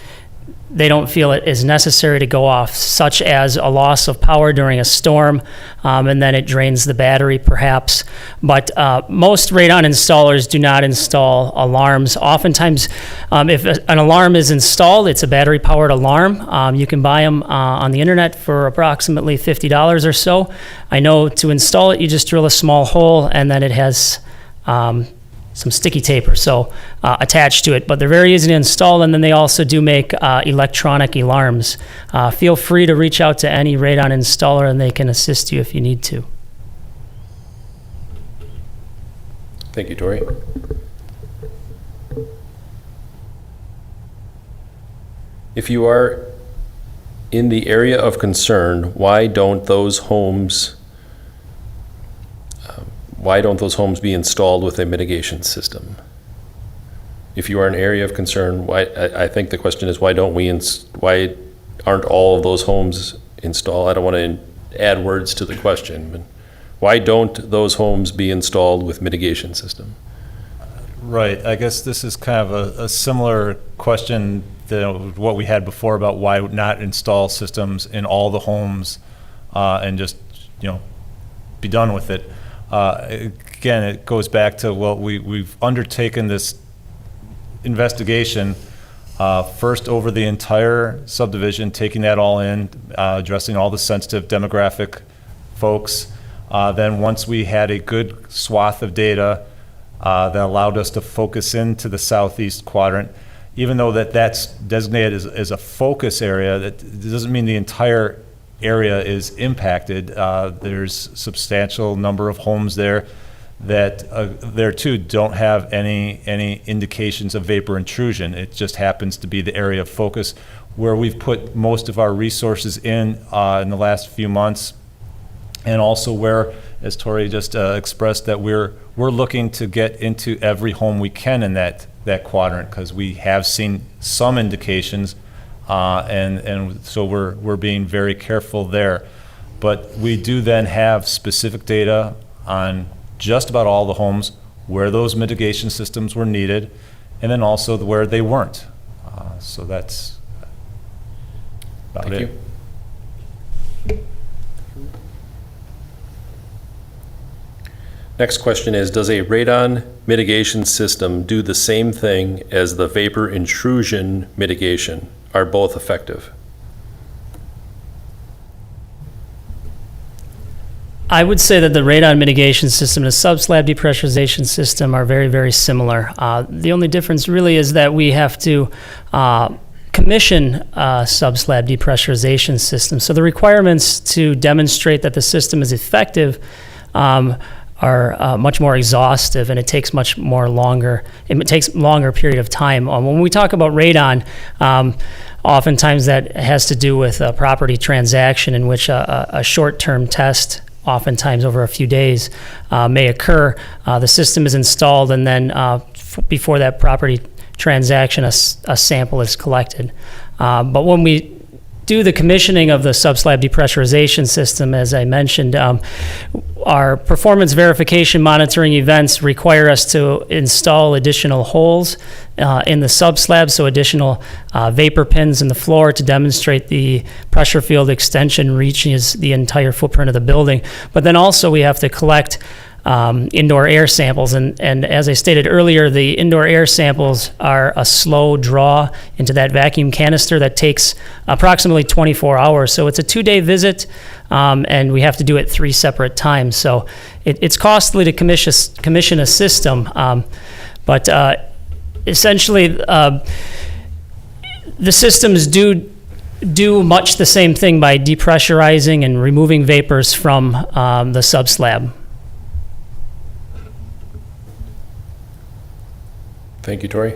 they don't feel it is necessary to go off, such as a loss of power during a storm, and then it drains the battery perhaps. But most radon installers do not install alarms. Oftentimes, if an alarm is installed, it's a battery-powered alarm. You can buy them on the internet for approximately $50 or so. I know to install it, you just drill a small hole, and then it has some sticky tape or so attached to it, but they're very easy to install, and then they also do make electronic alarms. Feel free to reach out to any radon installer and they can assist you if you need to. Thank you, Tori. If you are in the area of concern, why don't those homes be installed with a mitigation system? If you are an area of concern, why? I think the question is, why aren't all of those homes installed? I don't want to add words to the question, but why don't those homes be installed with mitigation system? Right. I guess this is kind of a similar question to what we had before about why not install systems in all the homes and just, be done with it. Again, it goes back to, well, we've undertaken this investigation first over the entire subdivision, taking that all in, addressing all the sensitive demographic folks. Then once we had a good swath of data that allowed us to focus into the southeast quadrant, even though that's designated as a focus area, that doesn't mean the entire area is impacted. There's substantial number of homes there that there too don't have any indications of vapor intrusion. It just happens to be the area of focus where we've put most of our resources in the last few months, and also where, as Tori just expressed, that we're looking to get into every home we can in that quadrant, because we have seen some indications, and so we're being very careful there. But we do then have specific data on just about all the homes where those mitigation systems were needed, and then also where they weren't. So that's about Thank it. you. Next question is, does a radon mitigation system do the same thing as the vapor intrusion mitigation? Are both effective? I would say that the radon mitigation system and the subslab depressurization system are very, very similar. The only difference really is that we have to commission a subslab depressurization system. So the requirements to demonstrate that the system is effective are much more exhaustive, and it takes it takes longer period of time. When we talk about radon, oftentimes that has to do with a property transaction in which a short-term test, oftentimes over a few days, may occur. The system is installed, and then before that property transaction, a sample is collected. But when we do the commissioning of the subslab depressurization system, as I mentioned, our performance verification monitoring events require us to install additional holes in the subslab, so additional vapor pins in the floor to demonstrate the pressure field extension reaches the entire footprint of the building. But then also we have to collect indoor air samples, and as I stated earlier, the indoor air samples are a slow draw into that vacuum canister that takes approximately 24 hours. So it's a 2-day visit, and we have to do it 3 separate times. So it's costly to commission a system, but essentially the systems do much the same thing by depressurizing and removing vapors from the subslab. Thank you, Tori.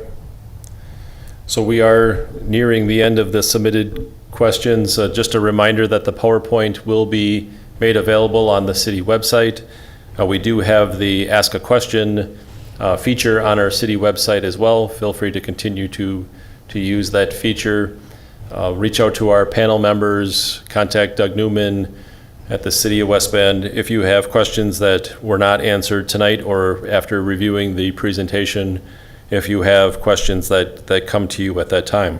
So we are nearing the end of the submitted questions. Just a reminder that the PowerPoint will be made available on the city website. We do have the Ask a Question feature on our city website as well. Feel free to continue to use that feature. Reach out to our panel members, contact Doug Newman at the City of West Bend if you have questions that were not answered tonight or after reviewing the presentation, if you have questions that come to you at that time.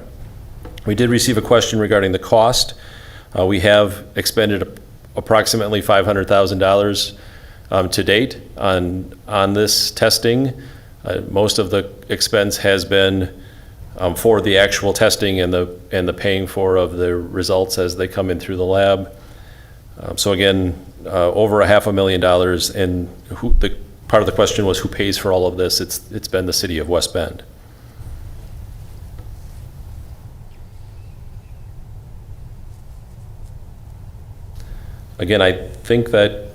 We did receive a question regarding the cost. We have expended approximately $500,000 to date on this testing. Most of the expense has been for the actual testing and the paying for of the results as they come in through the lab. So again, over $500,000, and part of the question was who pays for all of this. It's been the City of West Bend. Again, I think that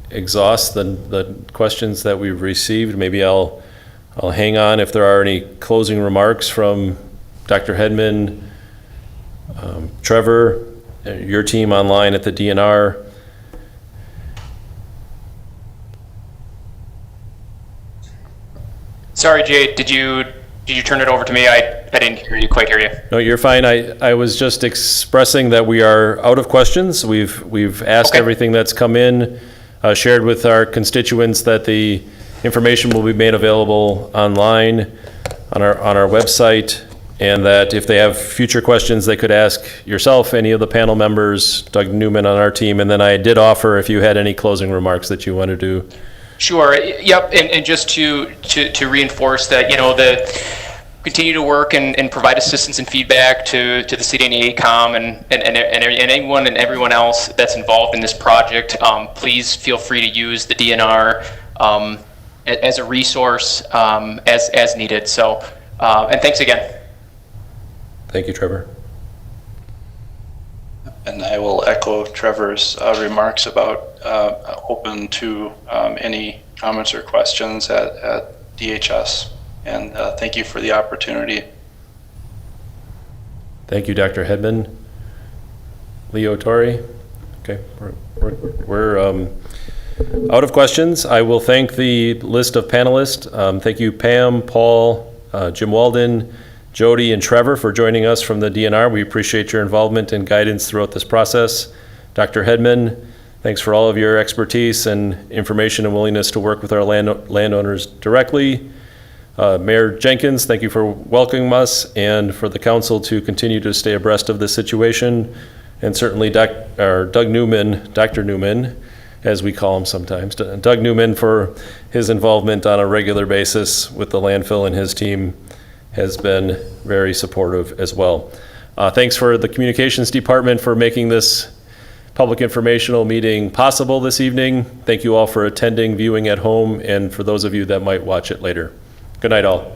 exhausts the questions that we've received. Maybe I'll hang on if there are any closing remarks from Dr. Hedman, Trevor, your team online at the DNR. Sorry, Jay, did you turn it over to me? I didn't quite hear you. No, you're fine. I was just expressing that we are out of questions. We've asked Okay. everything that's come in, shared with our constituents that the information will be made available online on our website, and that if they have future questions, they could ask yourself, any of the panel members, Doug Newman on our team, and then I did offer if you had any closing remarks that you wanted to. Sure. Yep. And just to reinforce that, continue to work and provide assistance and feedback to the city and the ACOM and anyone and everyone else that's involved in this project. Please feel free to use the DNR as a resource as needed. So, and thanks again. Thank you, Trevor. And I will echo Trevor's remarks about open to any comments or questions at DHS. And thank you for the opportunity. Thank you, Dr. Hedman. Leo Torrey. Okay, we're out of questions. I will thank the list of panelists. Thank you, Pam, Paul, Jim Walden, Jody, and Trevor for joining us from the DNR. We appreciate your involvement and guidance throughout this process. Dr. Hedman, thanks for all of your expertise and information and willingness to work with our landowners directly. Mayor Jenkins, thank you for welcoming us and for the council to continue to stay abreast of this situation. And certainly Doug Newman, Dr. Newman, as we call him sometimes, Doug Newman, for his involvement on a regular basis with the landfill, and his team has been very supportive as well. Thanks for the communications department for making this public informational meeting possible this evening. Thank you all for attending, viewing at home, and for those of you that might watch it later. Good night, all.